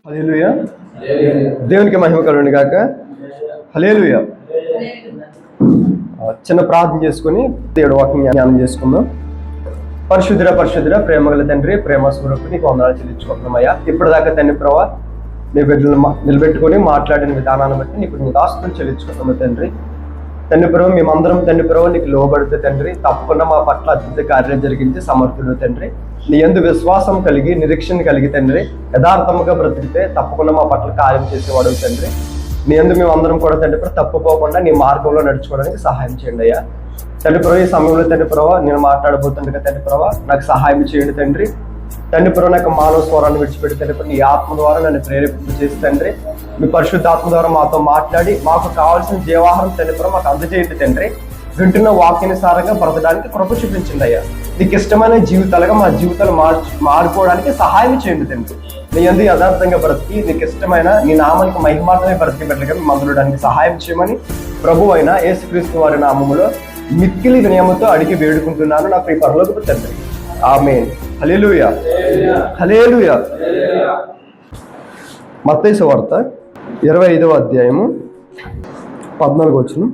హల్లెలూయా. దేవునికి మహిమ కలుగును గాక. హల్లెలూయా. చిన్న ప్రార్థన చేసుకుని దేవుడి వాక్యం జ్ఞానం చేసుకుందాం. పరిశుద్ధుడ ప్రేమగల తండ్రి, ప్రేమ స్వరూపు నీకు వందనాలు చెల్లించుకుంటున్నామయ్యా. ఇప్పటిదాకా తండ్రి ప్రభా నీ బిడ్డలు నిలబెట్టుకొని మాట్లాడిన విధానాన్ని బట్టి నీకు నీ దాస్తులు చెల్లించుకుంటున్నాము తండ్రి. తండ్రి ప్రభు మేమందరం తండ్రి ప్రభు నీకు లోబడితే తండ్రి తప్పకుండా మా పట్ల అద్భుత కార్యాలు జరిగించి సమర్థుడు తండ్రి. నీ యందు విశ్వాసం కలిగి నిరీక్షణ కలిగి తండ్రి యథార్థముగా బ్రతికితే తప్పకుండా మా పట్ల కార్యం చేసేవాడు తండ్రి. నీ యందు మేమందరం కూడా తండ్రి ప్రభు తప్పుకోకుండా నీ మార్గంలో నడుచుకోవడానికి సహాయం చేయండి అయ్యా. తండ్రి ప్రభు ఈ సమయంలో తండ్రి ప్రభు నేను మాట్లాడబోతుండగా తండ్రి ప్రభు నాకు సహాయం చేయండి తండ్రి. తండ్రి ప్రభు నాకు మానవ స్వరాన్ని విడిచిపెట్టి తండ్రి ప్రభు నీ ఆత్మ ద్వారా నన్ను ప్రేరేపింపు చేసి తండ్రి మీ పరిశుద్ధాత్మ ద్వారా మాతో మాట్లాడి మాకు కావాల్సిన జీవాహారం తండ్రి ప్రభు మాకు అందజేయండి తండ్రి. వింటున్న వాక్యానుసారంగా బ్రతకడానికి కృప చూపించండి అయ్యా. నీకు ఇష్టమైన జీవితాలుగా మా జీవితాలు మారిపోవడానికి సహాయం చేయండి తండ్రి. నీ యందు యథార్థంగా బ్రతికి నీకు ఇష్టమైన నీ నామానికి మహిమార్థమే బ్రతికినట్లుగా మేము అందులోడానికి సహాయం చేయమని ప్రభు అయిన యేసుక్రీస్తు వారి నామములో మిక్కిలి వినయముతో అడిగి వేడుకుంటున్నాను నా ప్రియ పరలోకపు తండ్రి. ఆమేన్. హల్లెలూయా. హల్లెలూయా. మత్తయి సువార్త 25వ అధ్యాయము 14వ వచనం.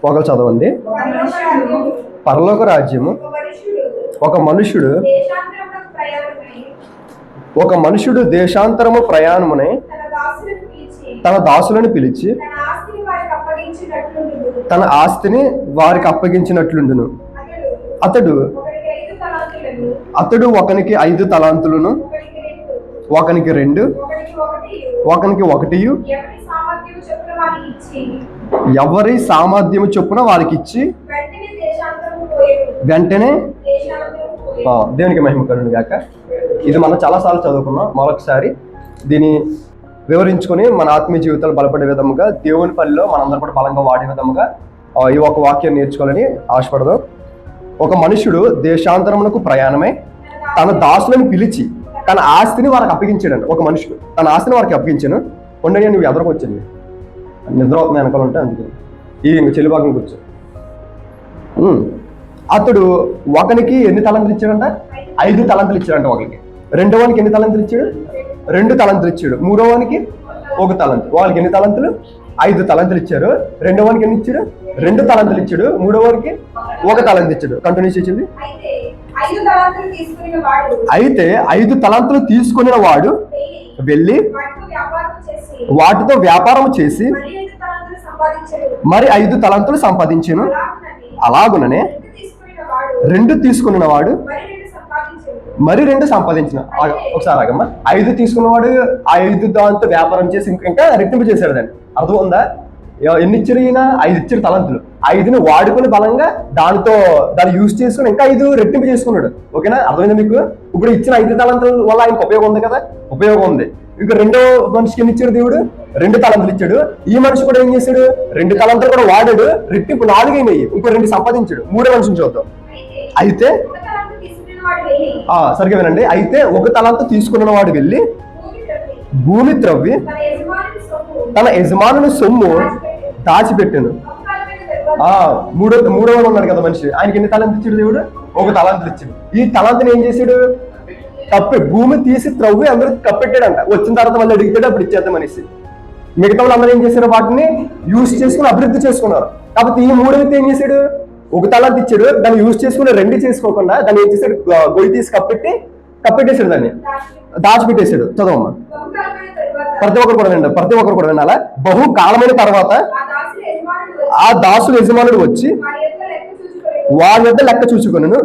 ఒకరు చదవండి. పరలోక రాజ్యము ఒక మనుషుడు దేశాంతరము ప్రయాణమునై తన దాసులను పిలిచి తన ఆస్తిని వారికి అప్పగించినట్లుండును. అతడు ఒకనికి 5 తలాంతులను, ఒకనికి 2, ఒకనికి 1, ఎవరి సామర్థ్యము చొప్పున వారికి ఇచ్చి వెంటనే దేవునికి మహిమ కలుగును గాక. ఇది మనం చాలాసార్లు చదువుకున్నాం. మరొకసారి దీన్ని వివరించుకొని మన ఆత్మీయ జీవితాలు బలపడే విధముగా దేవుని పనిలో మనందరం కూడా బలంగా వాడే విధముగా ఈ ఒక వాక్యాన్ని నేర్చుకోవాలని ఆశపడదాం. ఒక మనుషుడు దేశాంతరమునకు ప్రయాణమై తన దాసులను పిలిచి తన ఆస్తిని వారికి అప్పగించాడు. ఒక మనుషుడు తన ఆస్తిని వారికి అప్పగించాను. ఉండని నువ్వు ఎదరకు వచ్చింది నిద్ర అవుతుంది వెనకాల ఉంటే అందుకని ఈ చెల్లిబాగం కూర్చో. అతడు ఒకనికి ఎన్ని తలంతులు ఇచ్చాడంట? 5 తలంతులు ఇచ్చాడంట. ఒకరికి. రెండోవానికి ఎన్ని తలంతులు ఇచ్చాడు? 2 తలంతులు ఇచ్చాడు. మూడోవానికి 1 తలంతు. వాళ్ళకి ఎన్ని తలంతులు? 5 తలంతులు ఇచ్చారు. రెండోవానికి ఎన్ని ఇచ్చాడు? 2 తలంతులు ఇచ్చాడు. మూడోవానికి 1 తలంతు ఇచ్చాడు. కంటిన్యూ చేసింది. అయితే 5 తలంతులు తీసుకున్న వాడు వెళ్ళి వాటితో వ్యాపారం చేసి మరి 5 తలంతులు సంపాదించాను. అలాగుననే 2 తీసుకున్న వాడు మరి 2 సంపాదించిన. ఒకసారి ఆగమ్మా. 5 తీసుకున్నవాడు 5 దాంతో వ్యాపారం చేసి ఇంకా రెట్టింపు చేశాడు. దాన్ని అర్థం ఉందా? ఎన్ని ఇచ్చారు ఈయన? 5 ఇచ్చారు తలంతులు. 5ని వాడుకొని బలంగా దాన్ని యూజ్ చేసుకుని ఇంకా 5 రెట్టింపు చేసుకున్నాడు. ఓకేనా? అర్థమైందా మీకు? ఇప్పుడు ఇచ్చిన 5 తలంతుల వల్ల ఆయనకు ఉపయోగం ఉంది కదా? ఉపయోగం ఉంది. ఇంకా రెండో మనిషికి ఎన్ని ఇచ్చాడు? దేవుడు 2 తలంతులు ఇచ్చాడు. ఈ మనిషి కూడా ఏం చేశాడు? 2 తలంతులు కూడా వాడాడు. రెట్టింపు 4 అయినాయి. ఇంకో 2 సంపాదించాడు. మూడో మనిషిని చూద్దాం. అయితే సరిగ్గా వినండి. అయితే 1 తలంతు తీసుకున్న వాడు వెళ్ళి భూమి త్రవ్వి తన యజమానుని సొమ్ము దాచిపెట్టాను. మూడో ఉన్నాడు కదా మనిషి. ఆయనకి ఎన్ని తలంతులు ఇచ్చాడు? దేవుడు 1 తలంతులు ఇచ్చాడు. ఈ తలంతుని ఏం చేశాడు? భూమి తీసి త్రవ్వి అందరూ కప్పెట్టాడంట. వచ్చిన తర్వాత మళ్ళీ అడిగితే అప్పుడు ఇచ్చేద్దాం మనిషి. మిగతా వాళ్ళు అందరూ ఏం చేశారు? వాటిని యూజ్ చేసుకుని అభివృద్ధి చేసుకున్నారు. కాబట్టి ఈ 3 వ్యక్తి ఏం చేశాడు? 1 తలంతు ఇచ్చాడు. దాన్ని యూజ్ చేసుకుని 2 చేసుకోకుండా దాన్ని ఏం చేశాడు? గొయ్యి తీసి కప్పెట్టేశాడు. దాన్ని దాచిపెట్టేశాడు. చదవమ్మా. ప్రతి ఒక్కరు కూడా వినాలా? బహు కాలమైన తర్వాత ఆ దాసుల యజమానుడు వచ్చి వారి వద్ద లెక్క చూసుకొనెను.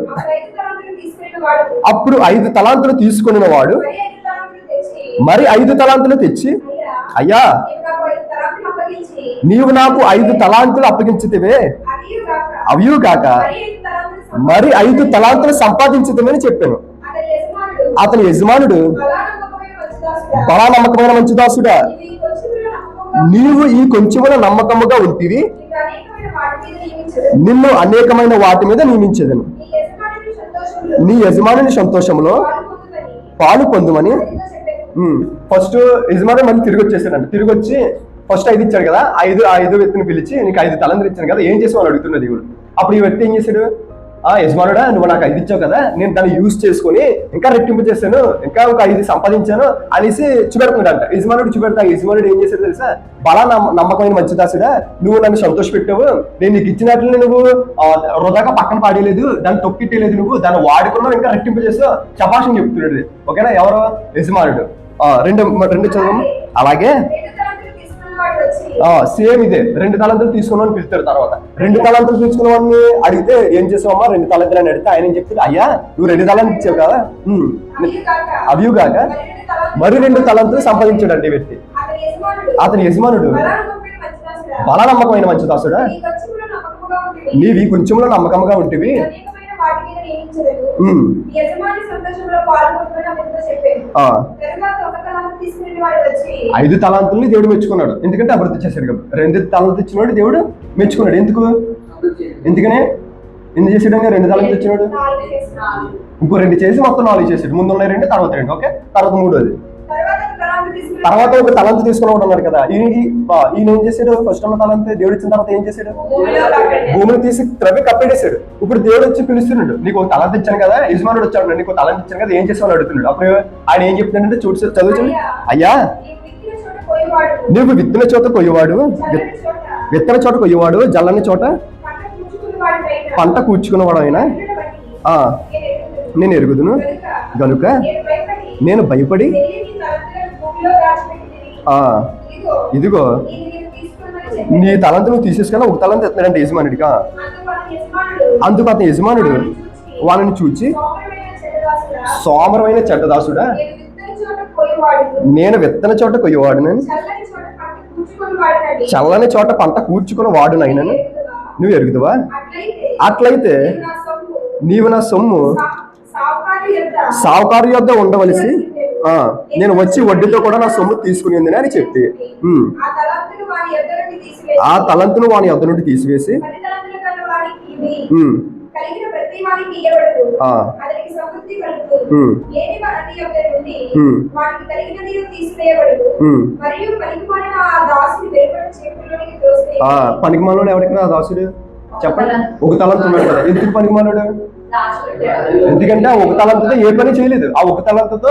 అప్పుడు 5 తలాంతులు తీసుకున్న వాడు మరి 5 తలాంతులు తెచ్చి, అయ్యా నీవు నాకు 5 తలాంతులు అప్పగించితివే, అవియు కాక మరి 5 తలాంతులు సంపాదించితివని చెప్పాను. అతని యజమానుడు, బలా నమ్మకమైన మంచి దాసుడా, నీవు ఈ కొంచెమున నమ్మకముగా ఉంటివి, నిన్ను అనేకమైన వాటి మీద నియమించేదను. నీ యజమానుని సంతోషంలో పాలు పొందుమని. ఫస్ట్ యజమాని మళ్ళీ తిరిగి వచ్చేసాడంట. తిరిగి వచ్చి ఫస్ట్ 5 ఇచ్చాడు కదా, ఆ ఐదో వ్యక్తిని పిలిచి నీకు 5 తలంతులు ఇచ్చాను కదా, ఏం చేసావు అని అడుగుతున్నాడు దేవుడు. అప్పుడు ఈ వ్యక్తి ఏం చేశాడు, యజమానుడా నువ్వు నాకు 5 ఇచ్చావు కదా, నేను దాన్ని యూజ్ చేసుకుని ఇంకా రెట్టింపు చేశాను, ఇంకా ఒక 5 సంపాదించాను అనేసి చూపెడుతున్నాడంట. యజమానుడు చూపెడతా, యజమానుడు ఏం చేశాడు తెలుసా, బలా నమ్మకమైన మంచి దాసుడా, నువ్వు నన్ను సంతోషపెట్టావు, నేను నీకు ఇచ్చినట్లు నువ్వు వృధాగా పక్కన పాడేలేదు, దాన్ని తొక్కిట్టేలేదు, నువ్వు దాన్ని వాడుకున్నావు, ఇంకా రెట్టింపు చేస్తావు, శభాషం చెప్తున్నాడు. ఓకేనా, ఎవరో యజమానుడు. రెండు చదువు. అలాగే సేమ్ ఇదే 2 తలంతులు తీసుకున్నాను పిలుస్తాడు. తర్వాత 2 తలంతులు తీసుకున్న వాడిని అడిగితే ఏం చేసావమ్మా 2 తలంతులు అని అడిగితే ఆయన ఏం చెప్తాడు, అయ్యా నువ్వు 2 తలంతులు ఇచ్చావు కదా, అవిగాక మరి 2 తలంతులు సంపాదించాడు ఈ వ్యక్తి. అతని యజమానుడు, బలా నమ్మకమైన మంచి దాసుడా, నీవి కొంచెంలో నమ్మకంగా ఉంటివి, 5 తలాంతుల్ని దేవుడు మెచ్చుకున్నాడు, ఎందుకంటే అభివృద్ధి చేశాడు కాబట్టి. 2 తలాంతులు ఇచ్చినవాడు దేవుడు మెచ్చుకున్నాడు. ఎందుకనే చేసాడు? 2 తలాంతులు ఇచ్చినాడు, ఇంకో 2 చేసి మొత్తం 4 చేసాడు. ముందు ఉన్నాయి 2, తర్వాత 2. ఓకే, తర్వాత 3వది. తర్వాత ఒక తలంతు తీసుకున్నాడు అన్నాడు కదా, ఈయన ఏం చేశాడు, ఫస్ట్ ఉన్న తలంతు దేవుడు ఇచ్చిన తర్వాత ఏం చేశాడు, భూమిని తీసి త్రవ్వి కప్పెట్టేశాడు. ఇప్పుడు దేవుడు వచ్చి పిలుస్తున్నాడు, నీకు ఒక తలంతు ఇచ్చాను కదా, యజమానుడు వచ్చాడు, నీకు తలంతు ఇచ్చాను కదా, ఏం చేసావు అడుగుతున్నాడు. అప్పుడు ఆయన ఏం చెప్తున్నాడంటే చదువుతుంది, అయ్యా నువ్వు విత్తన చోట కొయ్యవాడు, విత్తన చోట కొయ్యవాడు, జల్లని చోట పంట కూర్చుకున్నవాడు ఆయన నేను ఎరుగుదును గనుక నేను భయపడి ఇదిగో నీ తలంతు నువ్వు తీసేసుకున్నా, ఒక తలంతు ఎత్తాడంటే యజమానుడిగా. అందుకు అతని యజమానుడు వాళ్ళని చూచి, సోమరమైన చెడ్డదాసుడా, నేను విత్తన చోట కొయ్యవాడునని, చల్లని చోట పంట కూర్చుకుని వాడునైనను నువ్వు ఎరుగుదువా? అట్లయితే నీవు నా సొమ్ము సావుకారు యొద్ద ఉండవలసి, నేను వచ్చి వడ్డీతో కూడా నా సొమ్ము తీసుకుని అని చెప్పి ఆ తలంతును వాని యొద్ద నుండి తీసివేసి పనికిమాలోడు ఎవరికి నా దాసుడు చెప్పండి. ఒక తలంతు ఉన్నాడు కదా, ఎందుకు పనికిమాలోడు? ఎందుకంటే ఆ ఒక తలంతుతో ఏ పని చేయలేదు, ఆ ఒక తలంతుతో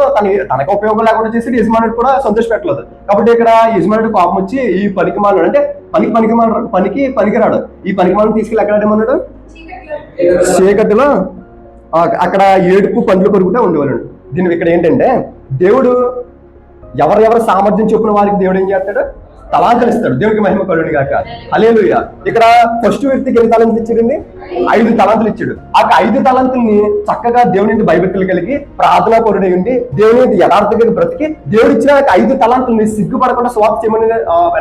తనకు ఉపయోగం లేకుండా చేసి యజమానుడు కూడా సంతోష పెట్టలేదు. కాబట్టి ఇక్కడ యజమానుడు కోపం వచ్చి ఈ పనికిమాలను అంటే పనికి పనికిరాడు, ఈ పనికిమాలను తీసుకెళ్ళి ఎక్కడ అడమన్నాడు, చీకటిలో అక్కడ ఏడుపు పండ్లు కొరుకుతూ ఉండేవాడు. దీని ఇక్కడ ఏంటంటే దేవుడు ఎవరెవరు సామర్థ్యం చొప్పున వారికి దేవుడు ఏం చేస్తాడు, తలాంతులు ఇస్తాడు. దేవుడికి మహిమ కలుగును గాక. హల్లెలూయా. ఇక్కడ ఫస్ట్ వ్యక్తికి ఎన్ని తలాంతులు ఇచ్చాడండి? 5 తలాంతులు ఇచ్చాడు. ఆ 5 తలాంతుల్ని చక్కగా దేవుని భయభక్తులు కలిగి ప్రార్థనా పరుడై ఉండి దేవుని యథార్థంగా బ్రతికి దేవుడు ఇచ్చిన 5 తలాంతుల్ని సిగ్గుపడకుండా స్వార్థ చేయమని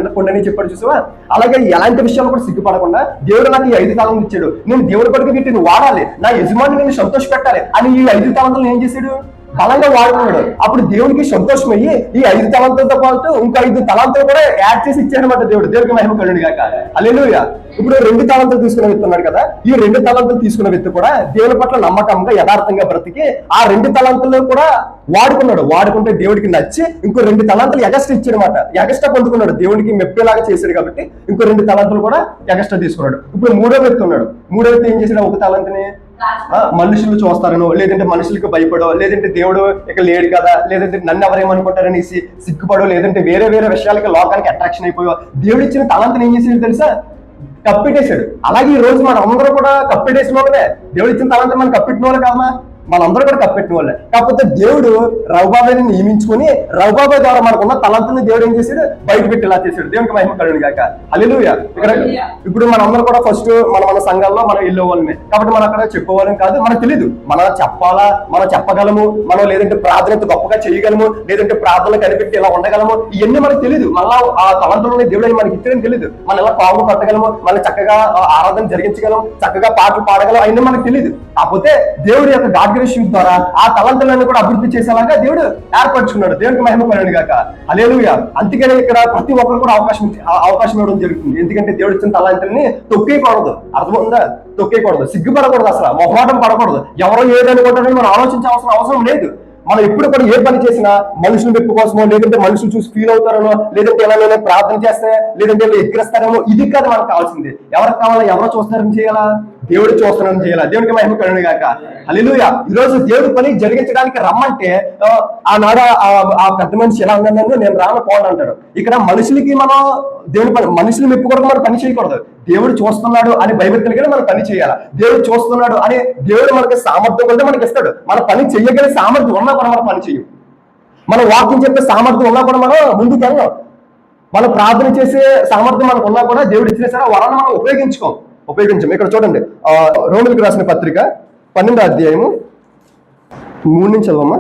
వెంటనే చెప్పాడు చూసావా. అలాగే ఎలాంటి విషయాలు కూడా సిగ్గుపడకుండా దేవుడు నాకు ఈ 5 తలాంతులు ఇచ్చాడు, నేను దేవుడి పట్టుకు వీటిని వాడాలి, నా యజమాని నేను సంతోష పెట్టాలి అని ఈ 5 తలాంతులను ఏం చేశాడు, బలంగా వాడుకున్నాడు. అప్పుడు దేవుడికి సంతోషమయ్యి ఈ 5 తలాంతులతో పాటు ఇంకా 5 తలాంతులు కూడా యాడ్ చేసి ఇచ్చాడనమాట దేవుడు. దేవుడికి మహిమ కలుగును గాక. హల్లెలూయా. ఇప్పుడు 2 తలాంతులు తీసుకున్న వ్యక్తి ఉన్నాడు కదా, ఈ 2 తలాంతులు తీసుకున్న వ్యక్తి కూడా దేవుని పట్ల నమ్మకంగా యథార్థంగా బ్రతికి ఆ 2 తలాంతులు కూడా వాడుకున్నాడు. వాడుకుంటే దేవుడికి నచ్చి ఇంకో 2 తలాంతులు ఎగస్ట్రా ఇచ్చాడు అనమాట. ఎగస్ట్రా పొందుకున్నాడు, దేవుడికి మెప్పేలాగా చేశాడు కాబట్టి ఇంకో 2 తలాంతులు కూడా ఎగస్ట్రా తీసుకున్నాడు. ఇప్పుడు 3వ వ్యక్తి ఉన్నాడు. 3వ వ్యక్తి ఏం చేశాడు, ఒక తలాంతుని మనుషులు చూస్తారనో, లేదంటే మనుషులకు భయపడో, లేదంటే దేవుడు ఇక లేడు కదా, లేదంటే నన్ను ఎవరేమనుకుంటారనేసి సిగ్గుపడో, లేదంటే వేరే విషయాలకి లోకానికి అట్రాక్షన్ అయిపోయో దేవుడు ఇచ్చిన తలాంతుని ఏం చేసాడు తెలుసా, కప్పెట్టేశాడు. అలాగే ఈ రోజు మనం అందరూ కూడా కప్పెట్టేసిన వాళ్ళే. దేవుడు ఇచ్చిన తలాంతుని మనం కప్పెట్టిన వాళ్ళు కాదమ్మా, మనందరూ కూడా కప్పెట్టిన వాళ్ళే. కాకపోతే దేవుడు రఘుబాబాని నియమించుకొని రఘుబాబా ద్వారా మనకున్న తలంతుని దేవుడు ఏం చేశాడు, బయట పెట్టి ఇలా చేశాడు. దేవునికి మహిమ కలుగును గాక. హల్లెలూయా. ఇక్కడ ఇప్పుడు మనందరూ కూడా ఫస్ట్ మన సంఘాల్లో మనం వెళ్ళే వాళ్ళమే కాబట్టి మనం అక్కడ చెప్పుకోవాలని కాదు, మనకు తెలియదు మనం చెప్పాలా, మనం చెప్పగలము, మనం లేదంటే ప్రార్థన గొప్పగా చేయగలము, లేదంటే ప్రార్థనలు కనిపెట్టి ఇలా ఉండగలము, ఇవన్నీ మనకు తెలియదు. మళ్ళా ఆ తలంతులని దేవుడు మనకి ఇచ్చాడని తెలియదు. మనం ఎలా పాము కట్టగలము, మనం చక్కగా ఆరాధన జరిగించగలం, చక్కగా పాటలు పాడగలం, అవన్నీ మనకు తెలియదు. కాకపోతే దేవుడి యొక్క గాడ్ గ్రేస్ ద్వారా ఆ తలంతులను కూడా అభివృద్ధి చేసేలాగా దేవుడు ఏర్పరచుకున్నాడు. దేవునికి మహిమ కలుగును గాక. హల్లెలూయా. అందుకనే ఇక్కడ ప్రతి ఒక్కరు కూడా అవకాశం ఇవ్వడం జరుగుతుంది. ఎందుకంటే దేవుడు ఇచ్చిన తలాంతుల్ని తొక్కేయకూడదు. అర్థమవుతుందా? తొక్కేయకూడదు, సిగ్గుపడకూడదు, అసలు మొహమాటం పడకూడదు. ఎవరో ఏదనుకుంటారని మనం ఆలోచించాల్సిన అవసరం లేదు. మనం ఎప్పుడు కూడా ఏ పని చేసినా మనుషులు మెప్పు కోసమో, లేదంటే మనుషులు చూసి ఫీల్ అవుతారనో, లేదంటే ఎలా ప్రార్థన చేస్తే లేదంటే ఎక్కిరిస్తారేమో, ఇది కాదు మనకు కావాల్సింది. ఎవరికి కావాలా? ఎవరో చూస్తున్నారని చేయాలా? దేవుడు చూస్తున్నారని చేయాలా? దేవుడికి మహిమ కలుగును గాక. హల్లెలూయా. ఈ రోజు దేవుడి పని జరిగించడానికి రమ్మంటే ఆనాడు ఆ పెద్ద మనిషి ఎలా ఉన్నాను, నేను పోను అంటాడు. ఇక్కడ మనుషులకి మనం దేవుడి పని, మనుషులు మెప్పుకోవడం మనం పని చేయకూడదు. దేవుడు చూస్తున్నాడు అని భయపెట్టగలిగిన మనం పని చేయాలి. దేవుడు చూస్తున్నాడు అని దేవుడు మనకి సామర్థ్యం కూడా మనకి ఇస్తాడు. మన పని చెయ్యగలిగే సామర్థ్యం ఉన్నా కూడా మనం పని చెయ్యం. మనం వాక్యం చెప్పే సామర్థ్యం ఉన్నా కూడా మనం ముందుకు వెళ్ళాం. మనం ప్రార్థన చేసే సామర్థ్యం మనకు ఉన్నా కూడా దేవుడు ఇచ్చిన సరే వరాన్ని మనం ఉపయోగించాం. ఇక్కడ చూడండి, రోమిలకు రాసిన పత్రిక 12వ అధ్యాయము 3 నుంచి చదవమ్మా.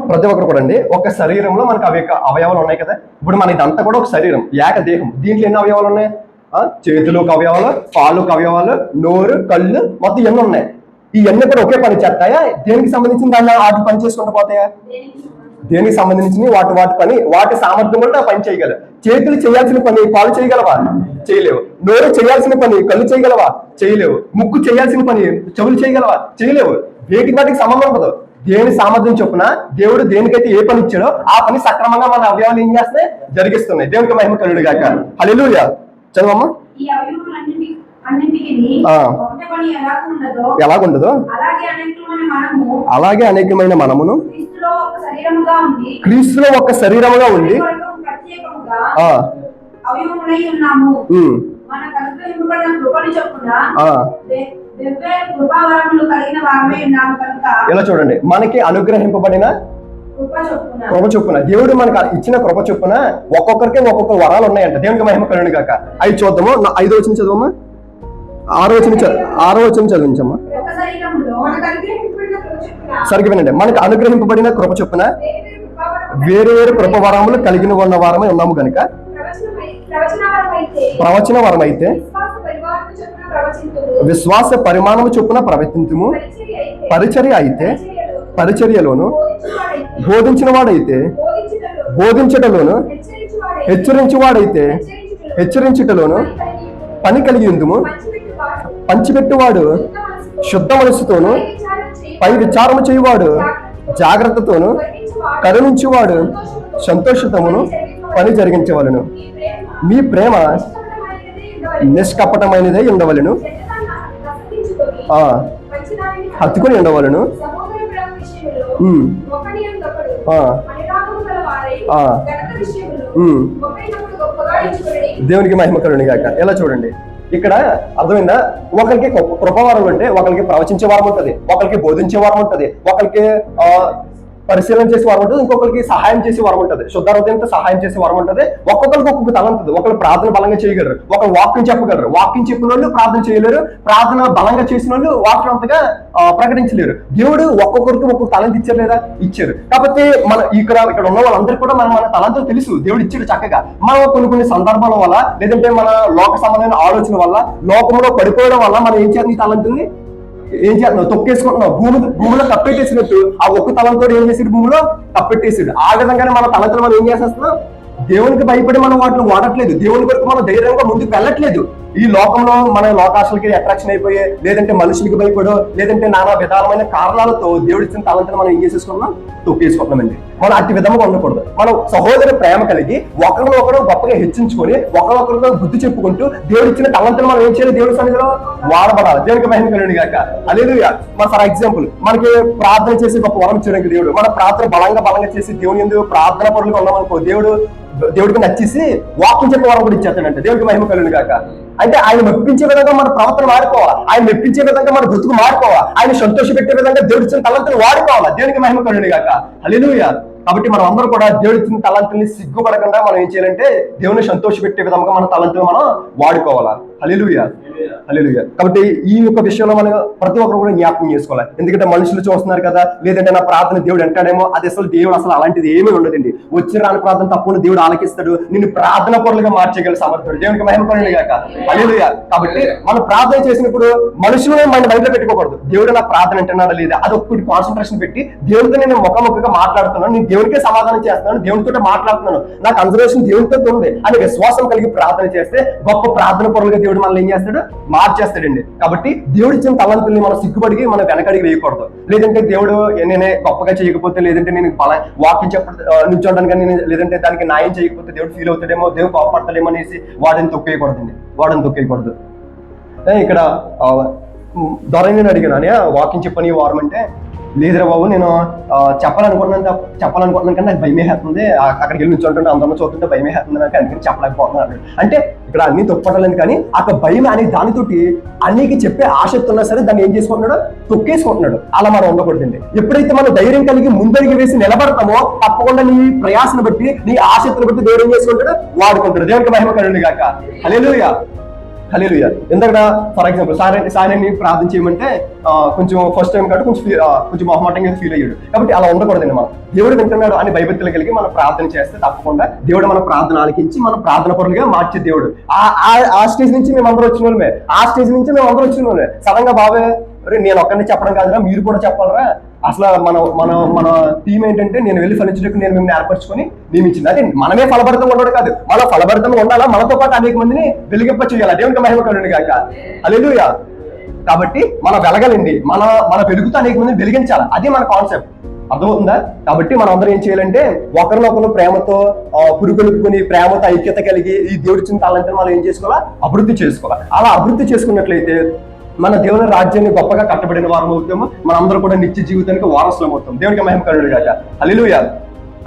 ప్రతి ఒక్కరు కూడా అండి, ఒక శరీరంలో మనకు అవయవాలు ఉన్నాయి కదా. ఇప్పుడు మన ఇదంతా కూడా ఒక శరీరం, ఏకదేహం. దీంట్లో ఎన్ని అవయవాలు ఉన్నాయి? చేతులకు అవయవాలు, కాళ్ళకు అవయవాలు, నోరు, కళ్ళు, మొత్తం ఇవన్నీ ఉన్నాయి. ఇవన్నీ కూడా ఒకే పని చేస్తాయా? దేనికి సంబంధించిన దాన్ని వాటి పని చేసుకుంటూ పోతాయా? దేనికి సంబంధించిన వాటి పని, వాటి సామర్థ్యం కూడా పని చేయగలరు. చేతులు చేయాల్సిన పని కాళ్ళు చేయగలవా? చేయలేవు. నోరు చేయాల్సిన పని కళ్ళు చేయగలవా? చేయలేవు. ముక్కు చేయాల్సిన పని చెవులు చేయగలవా? చేయలేవు. వాటికి సంబంధం ఉండదు. దేని సామర్థ్యం చొప్పున దేవుడు దేనికైతే ఏ పని ఇచ్చాడో ఆ పని సక్రమంగా మన అవయవాలు ఏం చేస్తే జరిగిస్తున్నాయి. దేవునికి మహిమ కలుగును గాక. హల్లెలూయా. చదవమ్మా. ఎలాగుండదో అలాగే అనేకమైన మనమును క్రీస్తులో ఒక శరీరముగా ఉండి ఇలా చూడండి, మనకి అనుగ్రహింపబడిన కృప చొప్పున, దేవుడు మనకు ఇచ్చిన కృప చొప్పున ఒక్కొక్కరికి ఒక్కొక్క వరాలు ఉన్నాయంట. దేవునికి మహిమ కలుగును గాక. అవి చూద్దాము. 5వ వచనం చదవమ్మా. 6వ వచనం చదివించమ్మా. సరిగ్గా వినండి. మనకు అనుగ్రహింపబడిన కృప చొప్పున వేరు వేరు కృప వరములు కలిగిన ఉన్న వారమే ఉన్నాము గనుక ప్రవచన వరం అయితే విశ్వాస పరిమాణము చొప్పున ప్రవర్తించుము, పరిచర్య అయితే పరిచర్యలోను, బోధించిన వాడైతే బోధించటలోను, హెచ్చరించువాడైతే హెచ్చరించుటలోను పని కలిగి ఉందుము. పంచిపెట్టువాడు శుద్ధ మనస్సుతోను, పై విచారము చేయువాడు జాగ్రత్తతోను, కరుణించువాడు సంతోషతమును పని జరిగించవలను. మీ ప్రేమ నిష్కపటమైనదై ఉండవలను, హత్తుకొని ఉండవలను. దేవునికి మహిమ కలుగును గాక. ఎలా చూడండి, ఇక్కడ అర్థమైందా? ఒకరికి కృపవారం ఉంటే ఒకరికి ప్రవచించే వారం ఉంటుంది, ఒకరికి బోధించే వారం ఉంటుంది, ఒకరికి పరిశీలన చేసే వారం ఉంటుంది, ఇంకొకరికి సహాయం చేసే వారం ఉంటుంది, శుద్ధ హృదయంతో సహాయం చేసే వారం ఉంటుంది. ఒక్కొక్కరికి ఒక్కొక్క తల ఉంటుంది. ఒకరు ప్రార్థన బలంగా చేయగలరు, ఒకరు వాక్యం చెప్పగలరు, వాక్యం చెప్పిన వాళ్ళు ప్రార్థన చేయలేరు, ప్రార్థన బలంగా చేసిన వాళ్ళు వాక్యం అంతగా ప్రకటించలేరు. దేవుడు ఒక్కొక్కరికి ఒక్కొక్క తలంత ఇచ్చారు లేదా? ఇచ్చారు. కాకపోతే మన ఇక్కడ ఉన్న వాళ్ళందరికీ కూడా మన తలంతో తెలుసు, దేవుడు ఇచ్చాడు చక్కగా. మనం కొన్ని సందర్భాల వల్ల, లేదంటే మన లోక సంబంధమైన ఆలోచన వల్ల, లోకంలో పడిపోవడం వల్ల మనం ఏం చేయాలి? ఈ తలంతుల్ని ఏం చేస్తున్నావు? తొక్కేసుకుంటున్నావు. భూమిలో కప్పెట్టేసినట్టు ఆ ఒక్క తలంతో ఏం చేసాడు? భూమిలో కప్పెట్టేసాడు. ఆ విధంగానే మన తలంతో మనం ఏం చేసేస్తున్నాం? దేవునికి భయపడి మనం వాటిని వాడట్లేదు, దేవుని కొరకు మనం ధైర్యంగా ముందుకు వెళ్ళట్లేదు. ఈ లోకంలో మన లోకాశలకి అట్రాక్షన్ అయిపోయే, లేదంటే మనుషులకి భయపడో, లేదంటే నానా విధాలమైన కారణాలతో దేవుడిచ్చిన తలంతను మనం ఏం చేసేసుకున్నాం? తొక్కేసుకుంటున్నామండి. మనం అట్టి విధంగా ఉండకూడదు. మనం సహోదర ప్రేమ కలిగి ఒకరినొకరు గొప్పగా హెచ్చించుకొని ఒకరినొకరితో బుద్ధి చెప్పుకుంటూ దేవుడిచ్చిన తలంతను మనం ఏం చేయాలి? దేవుడి సన్నిధిలో వాడబడాలి. దేవునికి మహిమ కలుగును గాక. హల్లెలూయా. ఫర్ ఎగ్జాంపుల్, మనకి ప్రార్థన చేసి గొప్ప వరం ఇచ్చడానికి దేవుడు, మన ప్రార్థన బలంగా చేసి దేవుని ఎందుకు ప్రార్థన పరులుగా ఉన్నామనుకో, దేవుడికి నచ్చేసి వాక్యం చెప్పే వరం కూడా ఇచ్చేస్తాడంటే. దేవుడికి మహిమ కలుగును గాక. అంటే ఆయన మెప్పించే విధంగా మన ప్రవర్తన వాడుకోవాలి, ఆయన మెప్పించే విధంగా మన బ్రతుకు మారుకోవాలి, ఆయన సంతోష పెట్టే విధంగా దేవుడిచ్చిన తలంతులు వాడుకోవాలి. దేవునికి మహిమ కలుగును గాక. హల్లెలూయా. కాబట్టి మనం అందరూ కూడా దేవుడిచ్చిన తలంతుల్ని సిగ్గుపడకుండా మనం ఏం చేయాలంటే దేవుని సంతోష పెట్టే విధంగా మన తలంతులు మనం వాడుకోవాలా. హల్లెలూయా, హల్లెలూయా. కాబట్టి ఈ యొక్క విషయంలో మనం ప్రతి ఒక్కరు కూడా జ్ఞాపకం చేసుకోవాలి. ఎందుకంటే మనుషులు చూస్తున్నారు కదా, లేదంటే నా ప్రార్థన దేవుడు అంటాడేమో. అది అసలు దేవుడు అసలు అలాంటిది ఏమీ ఉండదండి. వచ్చిన రాని ప్రార్థన తప్పకుండా దేవుడు ఆలకిస్తాడు. నిన్ను ప్రార్థన పరులుగా మార్చగల సమర్థుడు. దేవునికి మహిమ కలుగును గాక, హల్లెలూయా. కాబట్టి మనం ప్రార్థన చేసినప్పుడు మనుషులనే మన మైండ్లో పెట్టుకోకూడదు. దేవుడు నా ప్రార్థన అంటున్నాడా లేదా, అది ఒక్కటి కాన్సన్ట్రేషన్ పెట్టి దేవుడితో నేను ముఖాముఖిగా మాట్లాడుతున్నాను, నేను దేవునికే సమాధానం చేస్తున్నాను, దేవునితో మాట్లాడుతున్నాను, నా కన్సర్వేషన్ దేవునితో ఉంది అని విశ్వాసం కలిగి ప్రార్థన చేస్తే గొప్ప ప్రార్థన పరులుగా దేవుడు మనల్ని ఏం చేస్తాడు, మార్చేస్తాడండి. కాబట్టి దేవుడు ఇచ్చిన తలంతుల్ని మనం సిగ్గుపడికి మనం వెనకడికి వేయకూడదు. లేదంటే దేవుడు నేనే గొప్పగా చేయకపోతే, లేదంటే నేను వాక్యం నుంచోడానికి కానీ, లేదంటే దానికి న్యాయం చేయకపోతే దేవుడు ఫీల్ అవుతాడేమో, దేవుడు కోపడతాడేమో అనేసి వాడిని తొక్కేయకూడదండి, వాడిని తొక్కేయకూడదు. ఇక్కడ దొరని అడిగాను, వాక్యం చెప్పని వారం అంటే, లేదురా బాబు నేను చెప్పాలనుకుంటున్నాను కానీ నాకు భయమే వేస్తుంది, అక్కడికి వెళ్ళి నుంచుంటుంటే అందరూ చూస్తుంటే భయమే వేస్తుంది నాకు, అందుకని చెప్పలేకపోతున్నాను. అంటే ఇక్కడ అన్ని తొక్కపడాలని, కానీ అక్కడ భయం అనే దానితోటి అన్నికి చెప్పే ఆసక్తి ఉన్నా సరే దాన్ని ఏం చేసుకుంటున్నాడు, తొక్కేసుకుంటున్నాడు. అలా మనం ఉండకూడదండి. ఎప్పుడైతే మనం ధైర్యం కలిగి ముందరికి వేసి నిలబడతామో తప్పకుండా నీ ప్రయాసను బట్టి, నీ ఆసక్తిని బట్టి దేవుడు ఏం చేసుకుంటాడు, వాడుకుంటాడు. దేవునికి మహిమ కలుగును గాక, హల్లెలూయా, హల్లెలూయా. ఎందుకంటే ఫర్ ఎగ్జాంపుల్ సాయన్ని ప్రార్థన చేయమంటే కొంచెం ఫస్ట్ టైం కాబట్టి కొంచెం మొహమాటంగా ఫీల్ అయ్యాడు. కాబట్టి అలా ఉండకూడదండి. మనం దేవుడు వింటున్నాడు అని భయభక్తులు కలిగి మనం ప్రార్థన చేస్తే తప్పకుండా దేవుడు మన ప్రార్థన ఆలకించి మన ప్రార్థన పరులుగా మార్చే దేవుడు. ఆ స్టేజ్ నుంచి మేము అందరూ వచ్చిన వాళ్ళమే, సడన్ గా బాబే నేను ఒక్కరిని చెప్పడం కాదురా, మీరు కూడా చెప్పాలరా. అసలు మన టీం ఏంటంటే, నేను వెళ్ళి ఫలించడానికి నేను మిమ్మల్ని ఏర్పరచుకొని నియమించింది. అదే మనమే ఫలభరితంగా ఉండడం కాదు, మన ఫలభరితంగా ఉండాలా, మనతో పాటు అనేక మందిని వెలిగింప చేయాలి. దేవునికి మహిమ కలుగును గాక, హల్లెలూయా. కాబట్టి మనం వెలగాలండి, మన వెలుగుతో అనేక మందిని వెలిగించాలి. అది మన కాన్సెప్ట్, అర్థమవుతుందా? కాబట్టి మనం అందరం ఏం చేయాలంటే ఒకరినొకరు ప్రేమతో పురుగొలుపుకొని, ప్రేమతో ఐక్యత కలిగి ఈ దేవుడి చిన్న తాళంతా మనం ఏం చేసుకోవాలా, అభివృద్ధి చేసుకోవాలి. అలా అభివృద్ధి చేసుకున్నట్లయితే మన దేవుని రాజ్యాన్ని గొప్పగా కట్టబడిన వారం అవుతాము. మనందరూ కూడా నిత్య జీవితానికి వారసులం అవుతాం. దేవునికి మహిమ కలుగును గాక, హల్లెలూయా.